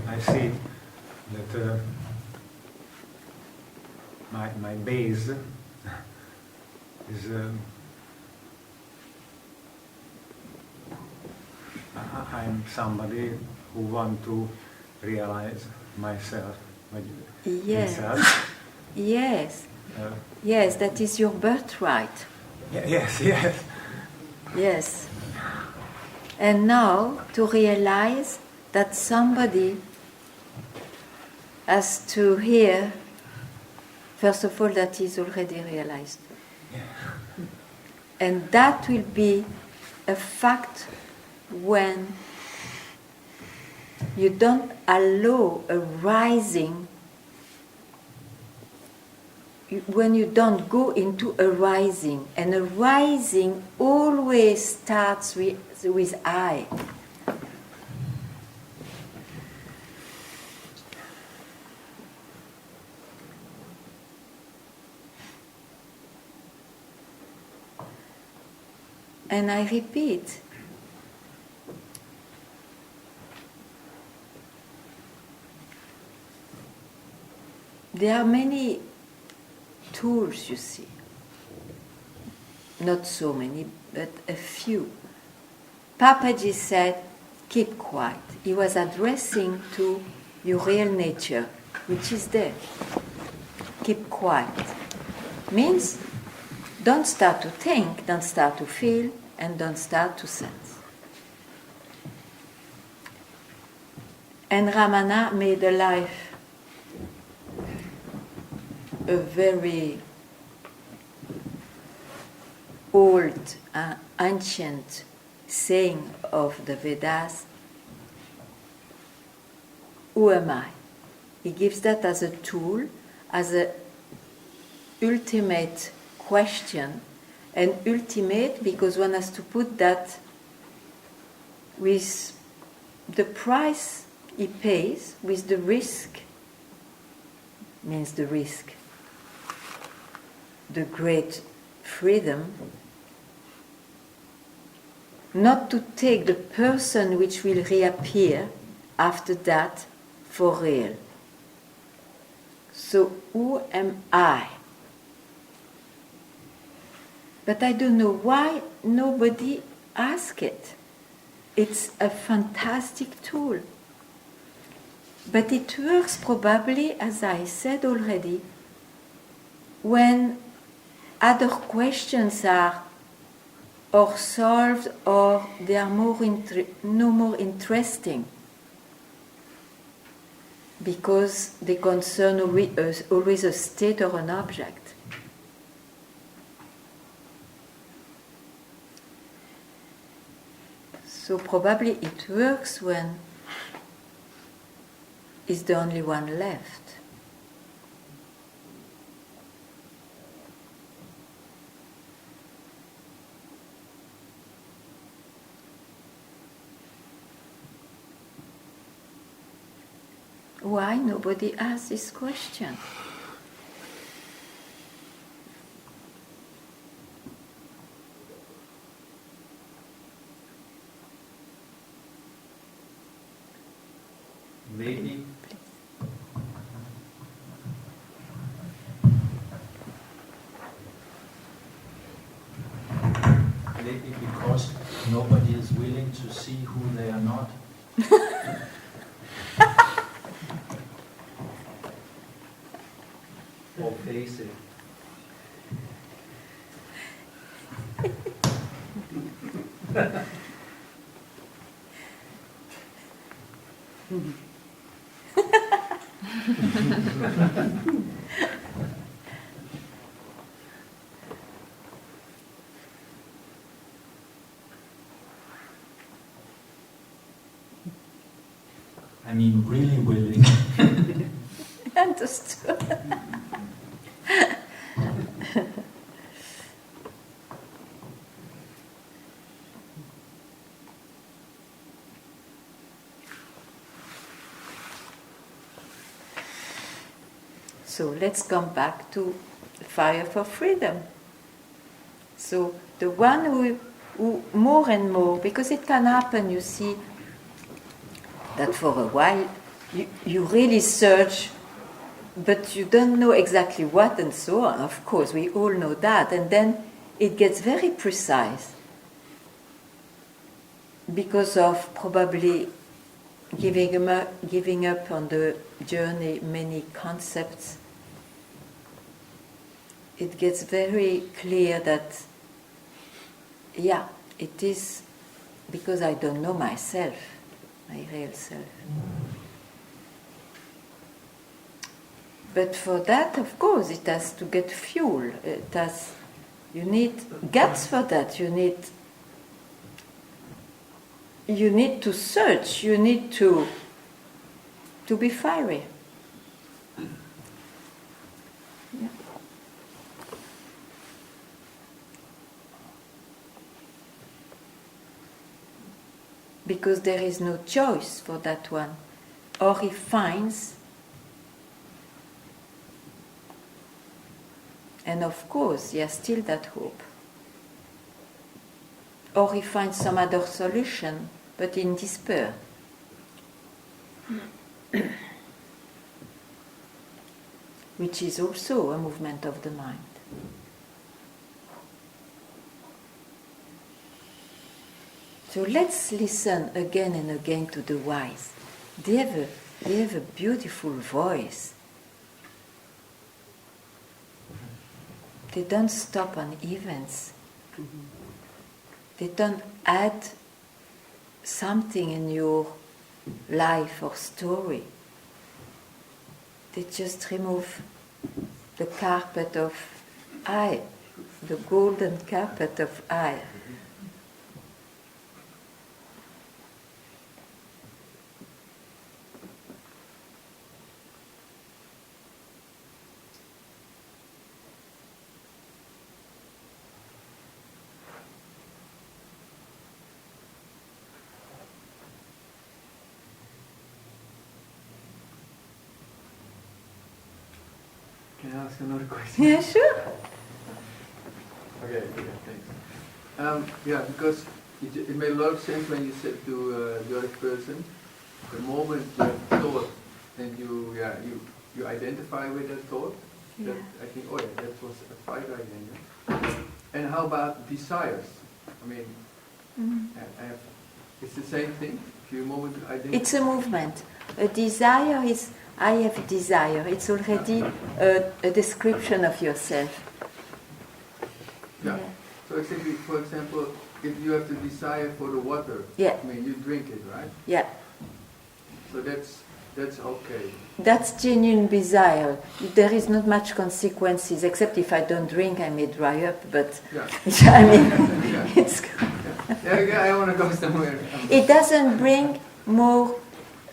I see that my base is I'm somebody who want to realize myself. Yes. Myself. Yes. Yes, that is your birthright. Yes. Yes. And now to realize that somebody has to hear, first of all, that is already realized. Yeah. And that will be a fact when you don't allow a rising, when you don't go into a rising. And a rising always starts with I. And I repeat, there are many tools, you see. Not so many, but a few. Papaji said, keep quiet. He was addressing to your real nature, which is there. Keep quiet. Means don't start to think, don't start to feel, and don't start to sense. And Ramana made a life a very old, ancient saying of the Vedas, who am I? He gives that as a tool, as an ultimate question, and ultimate because one has to put that with the price he pays, with the risk, means the risk, the great freedom, not to take the person which will reappear after that for real. So who am I? But I don't know why nobody asks it. It's a fantastic tool. But it works probably, as I said already, when other questions are or solved or they are no more interesting because they concern always a state or an object. So probably it works when it's the only one left. Why nobody asks this question? Maybe because nobody is willing to see who they are not. Or face it. I mean, really willing. Understood. So let's come back to fire for freedom. So the one who more and more, because it can happen, you see, that for a while you really search, but you don't know exactly what and so on. Of course, we all know that. And then it gets very precise because of probably giving up on the journey many concepts. It gets very clear that, yeah, it is because I don't know myself, my real self. But for that, of course, it has to get fuel. You need guts for that. You need to search. You need to be fiery. Yeah. Because there is no choice for that one. Or he finds, and of course, he has still that hope. Or he finds some other solution, but in despair. Which is also a movement of the mind. So let's listen again and again to the wise. They have a beautiful voice. They don't stop on events. They don't add something in your life or story. They just remove the carpet of I, the golden carpet of I. Can I ask another question? Yeah, sure. Okay, thanks. Yeah, because it made a lot of sense when you said to the other person, the moment you have thought and you identify with that thought, Yeah. that I think, oh yeah, that was a fight again. Yeah? And how about desires? I mean, it's the same thing. If you moment to identify. It's a movement. A desire is, I have a desire. It's already a description of yourself. Yeah. So exactly, for example, if you have the desire for the water, Yeah. I mean, you drink it, right? Yeah. So that's okay. That's genuine desire. There is not much consequences, except if I don't drink, I may dry up. But Yeah. I mean, Yeah. it's. Yeah. Yeah, I want to go somewhere. It doesn't bring more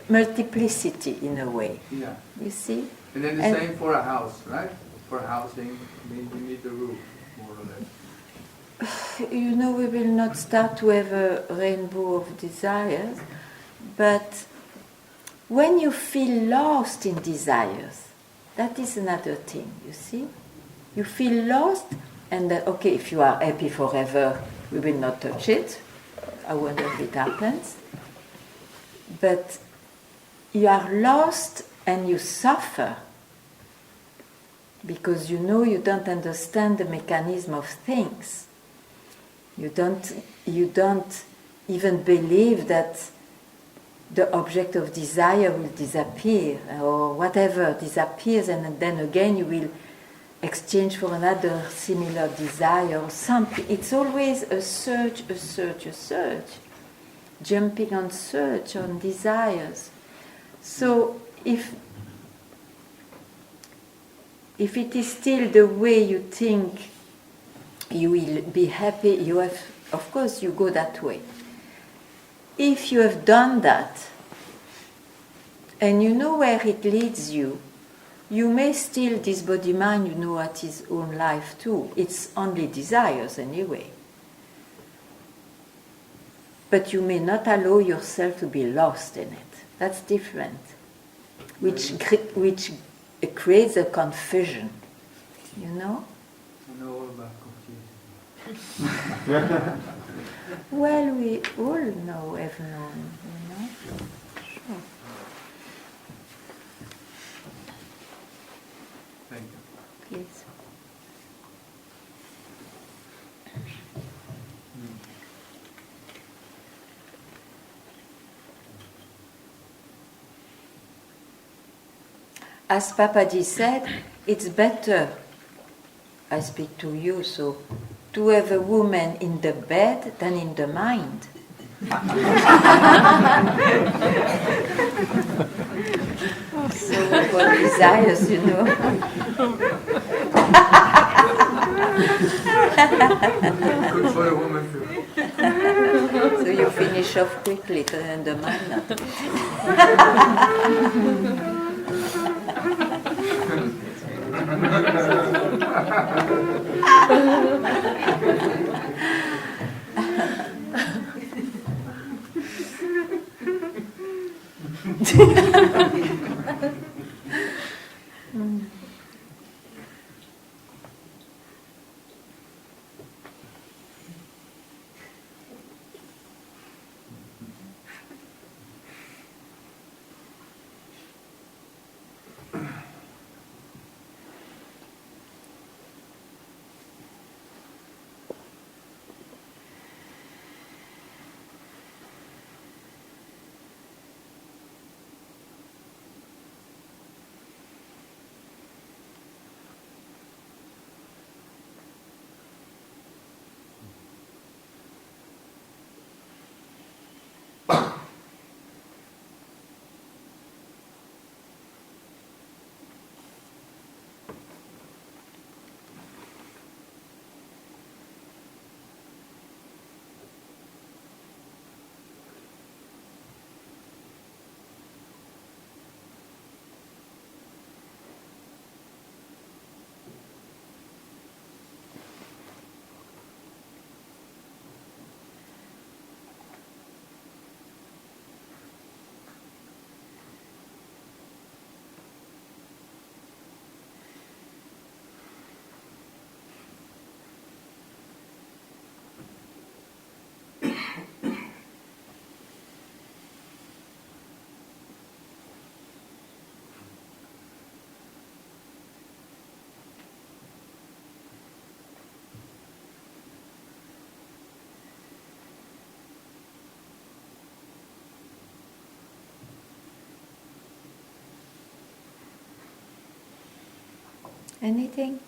multiplicity in a way. Yeah. You see? And then the same for a house, right? For housing, you need a roof, more or less. You know, we will not start to have a rainbow of desires, but when you feel lost in desires, that is another thing, you see? You feel lost, and okay, if you are happy forever, we will not touch it. I wonder if it happens. But you are lost and you suffer because you know you don't understand the mechanism of things. You don't even believe that the object of desire will disappear or whatever disappears, and then again you will exchange for another similar desire or something. It's always a search, jumping on search, on desires. So if it is still the way you think you will be happy, you have, of course, you go that way. If you have done that, and you know where it leads you, you may still, this body-mind, you know what his own life too. It's only desires anyway. But you may not allow yourself to be lost in it. That's different. Which creates a confusion, you know? I know all about confusion. Well, we all know, have known, you know? Sure. Thank you. Please. As Papaji said, it's better, I speak to you, so to have a woman in the bed than in the mind. So for desires, you know. Good for a woman too. So you finish off quickly, than the mind not. Anything?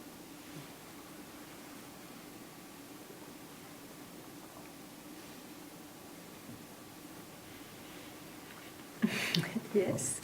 Yes.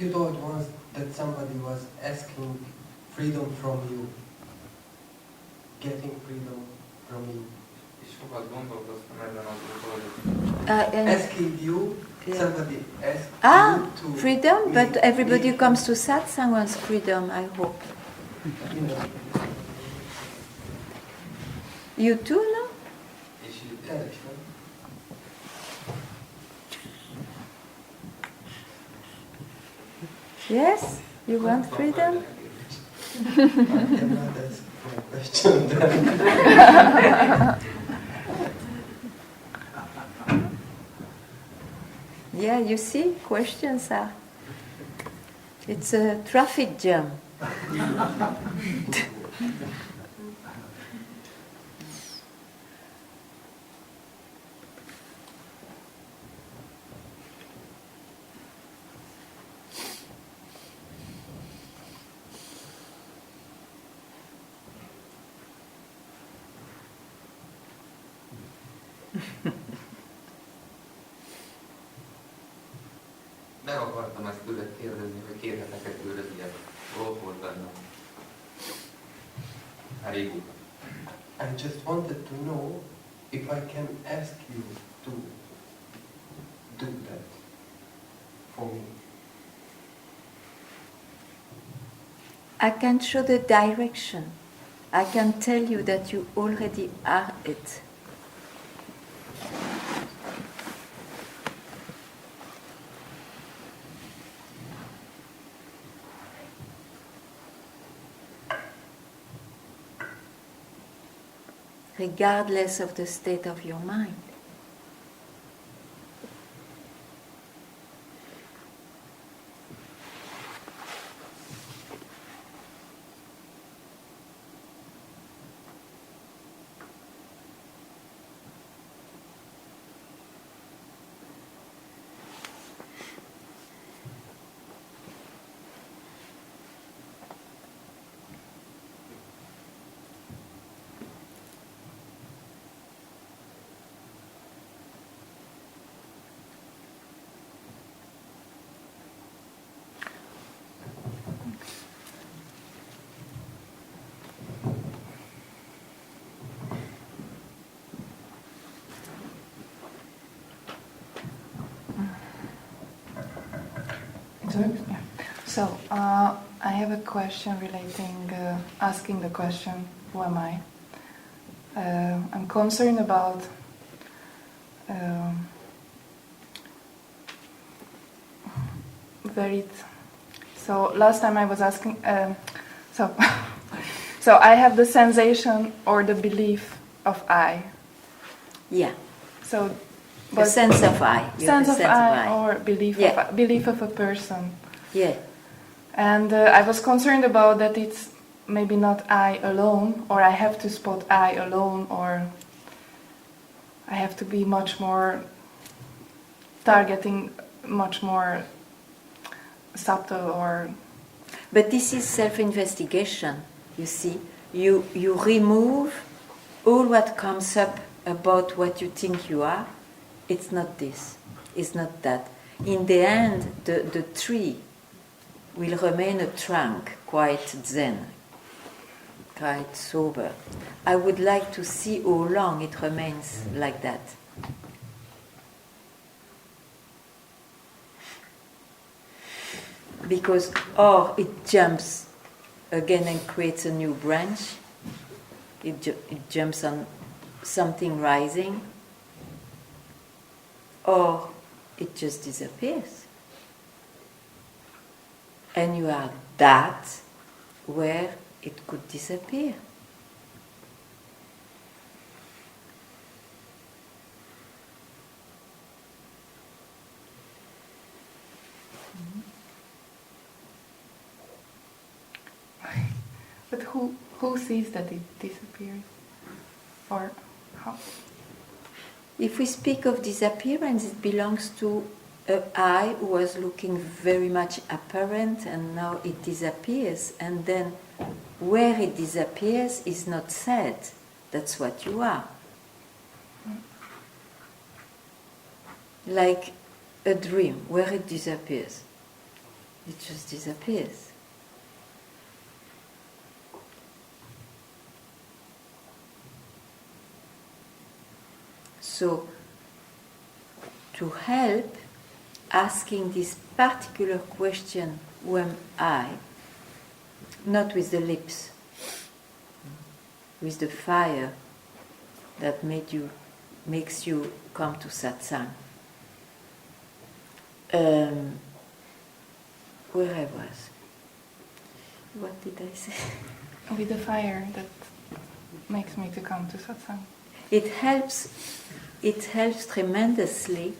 You told once that somebody was asking freedom from you, getting freedom from you. Asking you, somebody asked you to freedom, but everybody who leave. comes to satsang wants freedom, I hope. You too, no? Yes? You want freedom? I cannot ask my question then. Yeah, you see, questions are. It's a traffic jam. Meg akartam ezt tőled kérdezni, hogy kérhetek-e tőled ilyet. Ott volt bennem. Régóta. I just wanted to know if I can ask you to do that for me. I can show the direction. I can tell you that you already are it. Regardless of the state of your mind. Yeah. So, I have a question relating, asking the question, who am I? I'm concerned about so last time I was asking, so I have the sensation or the belief of I. Yeah. So the sense of I. Sense of I or belief of a person. Yeah. And I was concerned about that it's maybe not I alone, or I have to spot I alone, or I have to be much more targeting, much more subtle or... But this is self-investigation, you see. You remove all what comes up about what you think you are. It's not this, it's not that. In the end, the tree will remain a trunk, quite zen, quite sober. I would like to see how long it remains like that. Because, or it jumps again and creates a new branch, it jumps on something rising, or it just disappears. And you are that where it could disappear. But who sees that it disappears? Or how? If we speak of disappearance, it belongs to an I who was looking very much apparent, and now it disappears. And then where it disappears is not said. That's what you are. Like a dream, where it disappears. It just disappears. So, to help, asking this particular question, who am I? Not with the lips, with the fire that makes you come to satsang. Where I was. What did I say? With the fire that makes me to come to satsang. It helps tremendously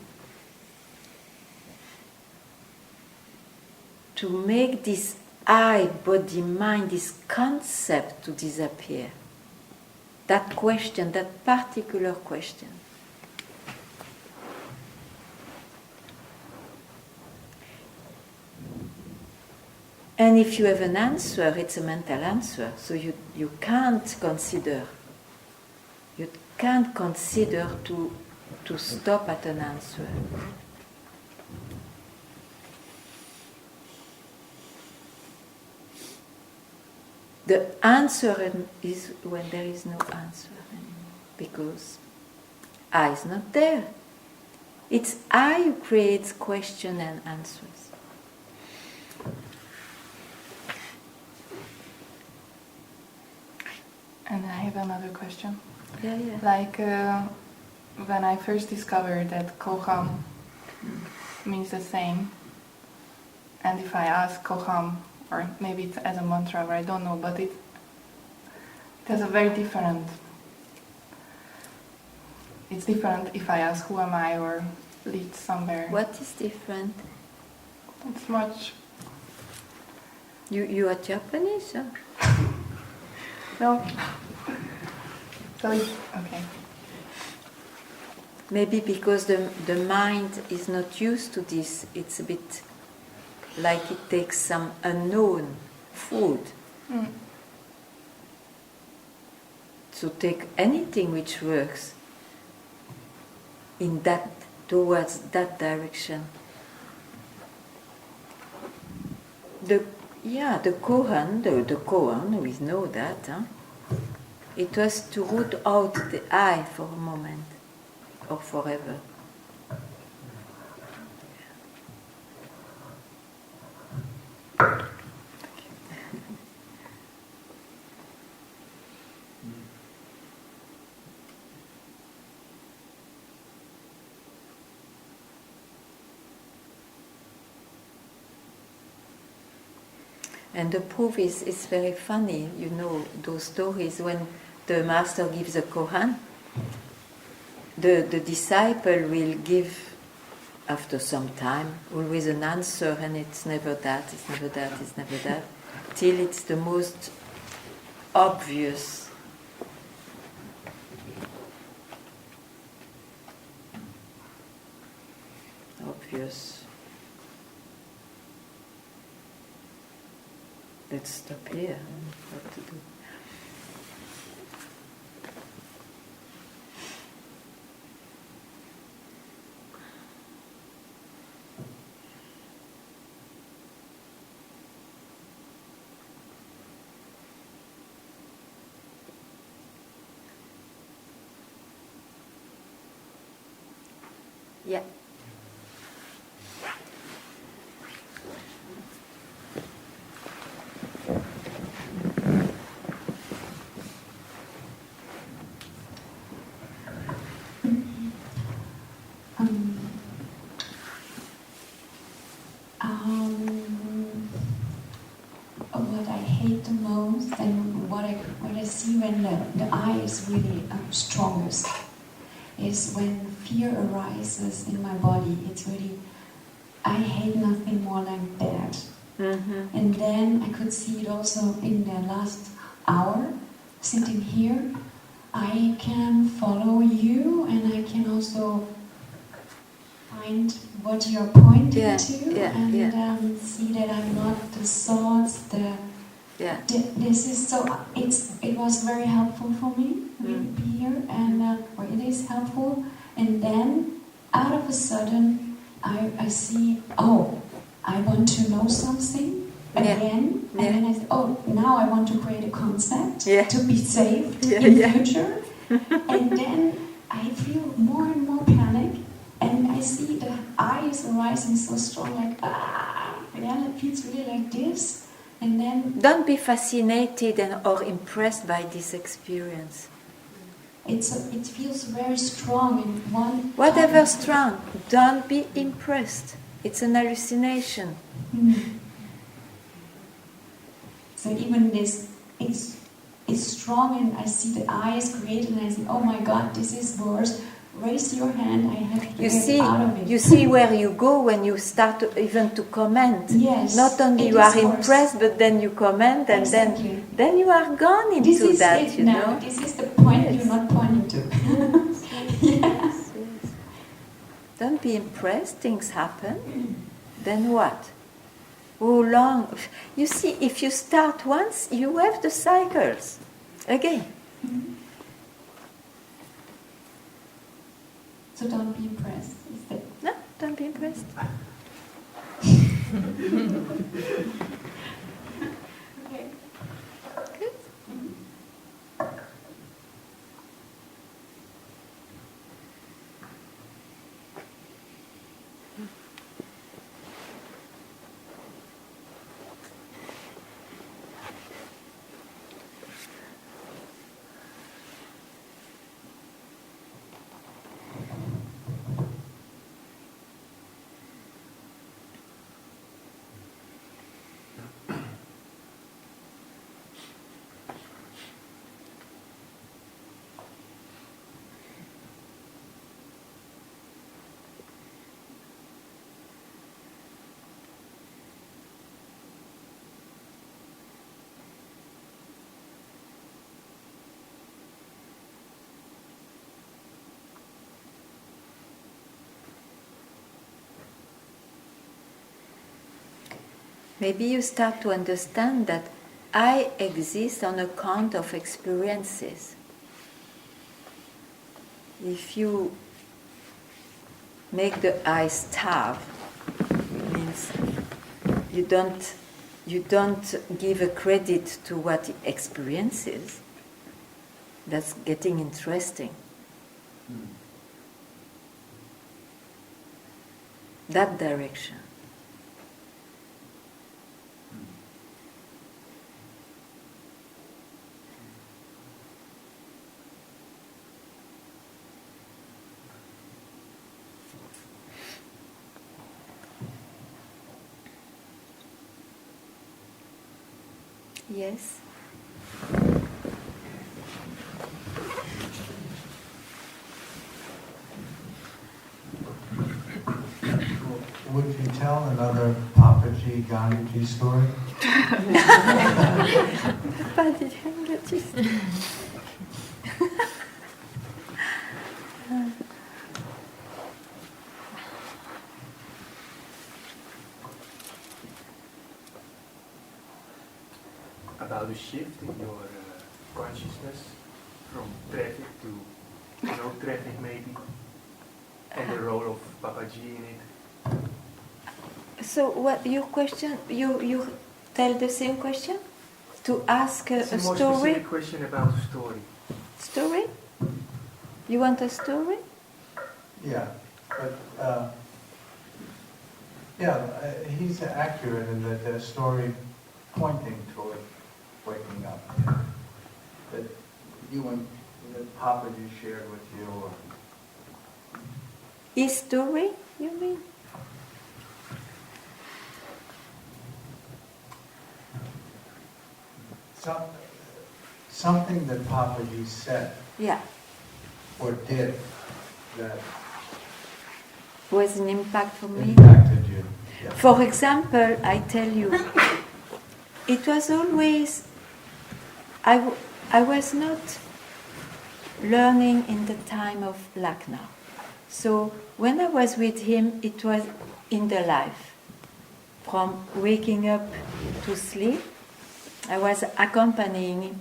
to make this I, body, mind, this concept to disappear. That question, that particular question. And if you have an answer, it's a mental answer, so you can't consider to stop at an answer. The answer is when there is no answer anymore, because I is not there. It's I who creates question and answers. And I have another question. Yeah. Like when I first discovered that Koham means the same, and if I ask Koham, or maybe it's as a mantra, or I don't know, but it has a very different. It's different if I ask who am I or lead somewhere. What is different? It's much. You are Japanese, huh? No. So it's okay. Maybe because the mind is not used to this, it's a bit like it takes some unknown food. So take anything which works in that, towards that direction. The koan, we know that. Huh? It was to root out the I for a moment, or forever. And the proof is very funny. You know those stories when the master gives a kohan, the disciple will give, after some time, always an answer, and it's never that, it's never that, it's never that, till it's the most obvious. Let's stop here. What to do? Yeah. What I hate the most and what I see when the I is really strongest is when fear arises in my body. It's really, I hate nothing more like that. Mm-hmm. And then I could see it also in the last hour, sitting here. I can follow you and I can also find what you're pointing to and see that I'm not the thoughts, this is so, it was very helpful for me to be here, and or it is helpful. And then out of a sudden I see, I want to know something again, and then I said, oh, now I want to create a concept to be saved in future, and then I feel more and more panic, and I see the I is arising so strong, like it feels really like this, and then don't be fascinated or impressed by this experience. It feels very strong in one. Whatever strong, don't be impressed. It's an hallucination. So even this is strong, and I see the eye is created, and I say, oh my God, this is worse. Raise your hand. I have to get out of it. You see where you go when you start even to comment. Yes. Not only you are impressed, but then you comment, and then you are gone into this is that. It now. This is the point you're not pointing to. Yes. Don't be impressed. Things happen. Then what? Oh, long. You see, if you start once, you have the cycles again. So don't be impressed. No, don't be impressed. Okay. Good. Maybe you start to understand that I exist on account of experiences. If you make the I starve, it means you don't give a credit to what it experiences. That's getting interesting. That direction. Yes. Would you tell another Papaji Gandhi story? About the shift in your consciousness from traffic to no traffic maybe, and the role of Papaji in it. So what your question, you tell the same question? To ask a It's a more story? specific question about the story. Story? You want a story? Yeah, but he's accurate in that the story pointing toward waking up. That you and that Papaji shared with you. His story, you mean? Something that Papaji said or did that was an impact for me. Impacted you. Yeah. For example, I tell you, it was always, I was not learning in the time of Lucknow. So when I was with him, it was in the life. From waking up to sleep, I was accompanying him,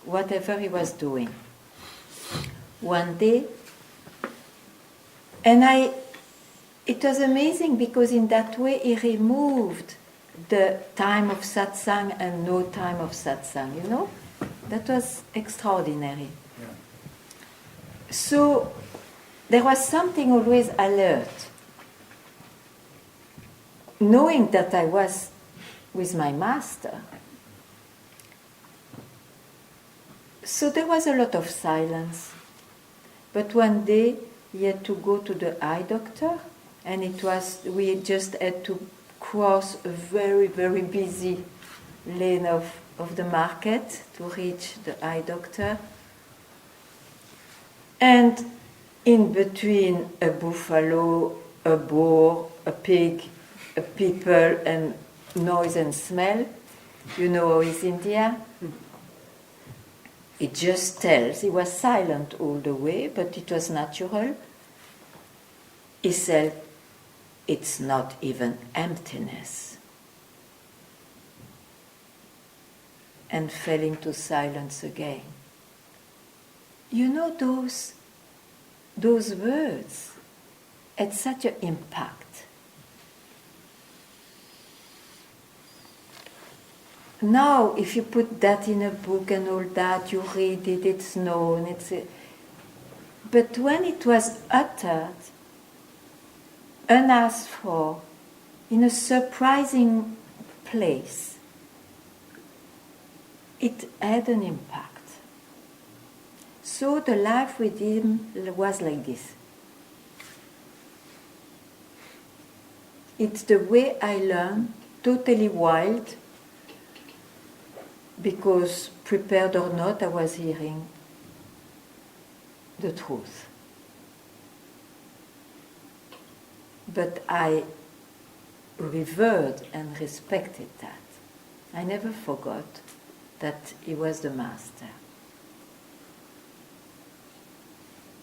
whatever he was doing. One day, and it was amazing because in that way he removed the time of satsang and no time of satsang, you know? That was extraordinary. Yeah. So there was something always alert. Knowing that I was with my master. So there was a lot of silence. But one day he had to go to the eye doctor, and we just had to cross a very, very busy lane of the market to reach the eye doctor. And in between a buffalo, a boar, a pig, a people, and noise and smell, you know how is India? It just tells. He was silent all the way, but it was natural. He said, it's not even emptiness. And fell into silence again. You know, those words had such an impact. Now, if you put that in a book and all that, you read it, it's known, but when it was uttered, unasked for, in a surprising place, it had an impact. So the life with him was like this. It's the way I learned, totally wild, because prepared or not, I was hearing the truth. But I revered and respected that. I never forgot that he was the master.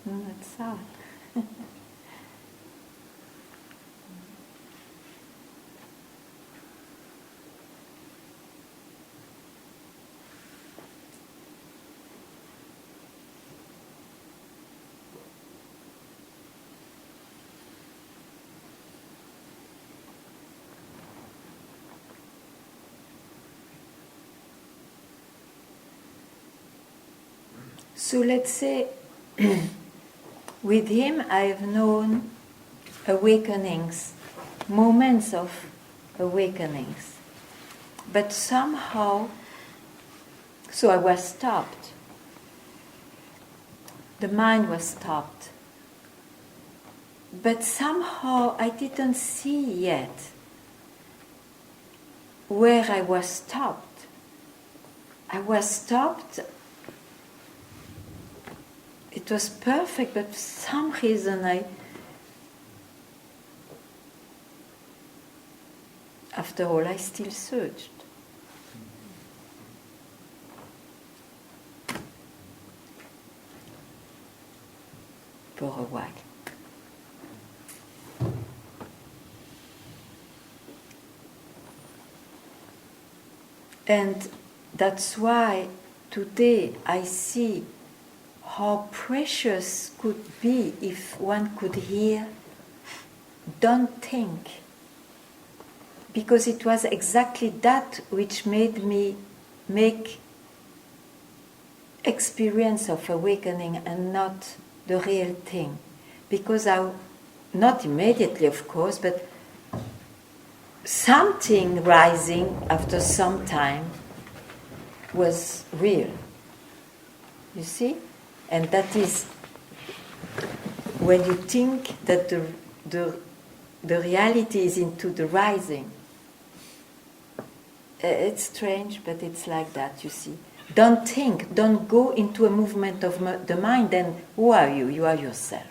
That's sad. So let's say, with him I've known awakenings, moments of awakenings. But somehow, so I was stopped. The mind was stopped. But somehow I didn't see yet where I was stopped. I was stopped. It was perfect, but for some reason after all, I still searched. For a while. And that's why today I see how precious could be if one could hear, don't think. Because it was exactly that which made me make experience of awakening and not the real thing. Because not immediately, of course, but something rising after some time was real. You see? And that is when you think that the reality is into the rising. It's strange, but it's like that, you see. Don't think, don't go into a movement of the mind, then who are you? You are yourself.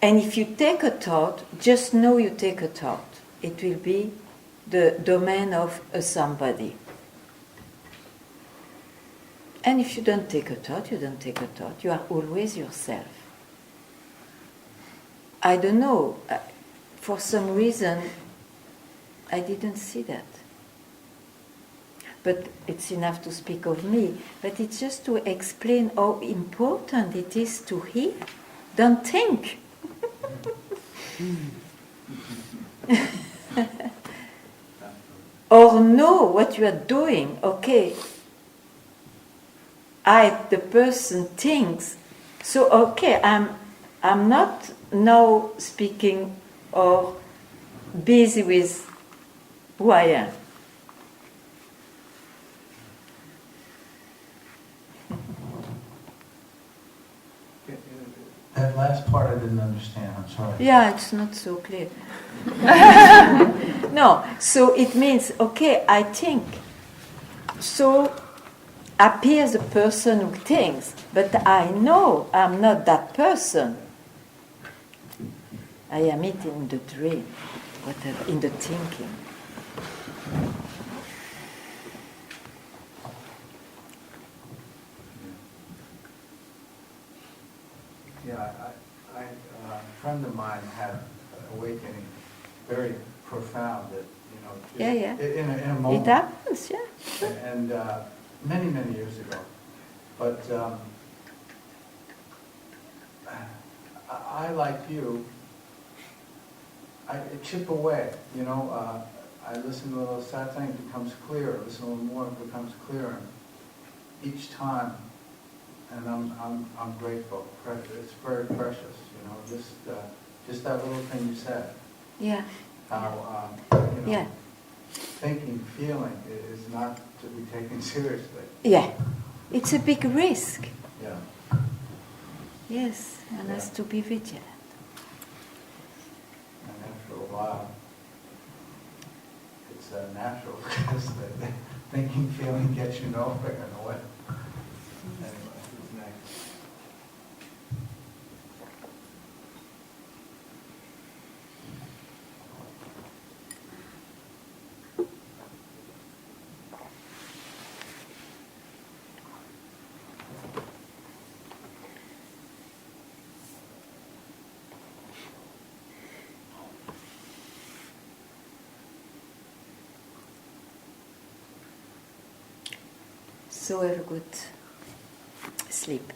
And if you take a thought, just know you take a thought. It will be the domain of a somebody. And if you don't take a thought, you don't take a thought. You are always yourself. I don't know. For some reason, I didn't see that. But it's enough to speak of me. But it's just to explain how important it is to hear. Don't think. Or know what you are doing. Okay, the person thinks, so okay, I'm not now speaking or busy with who I am. That last part I didn't understand, I'm sorry. Yeah, it's not so clear. No, so it means, okay, I think. So appears a person who thinks, but I know I'm not that person. I am it in the dream, whatever, in the thinking. Yeah, a friend of mine had an awakening, very profound, that, in a moment. It happens, yeah. And many, many years ago. But I, like you, I chip away, I listen to a little satsang, it becomes clearer, listen a little more, it becomes clearer. Each time, and I'm grateful. It's very precious, just that little thing you said. Yeah. How, yeah. Thinking, feeling is not to be taken seriously. Yeah. It's a big risk. Yeah. Yes, and has to be vigilant. And after a while, it's natural because the thinking, feeling gets you nowhere in a way. Anyway, who's next? So have a good sleep.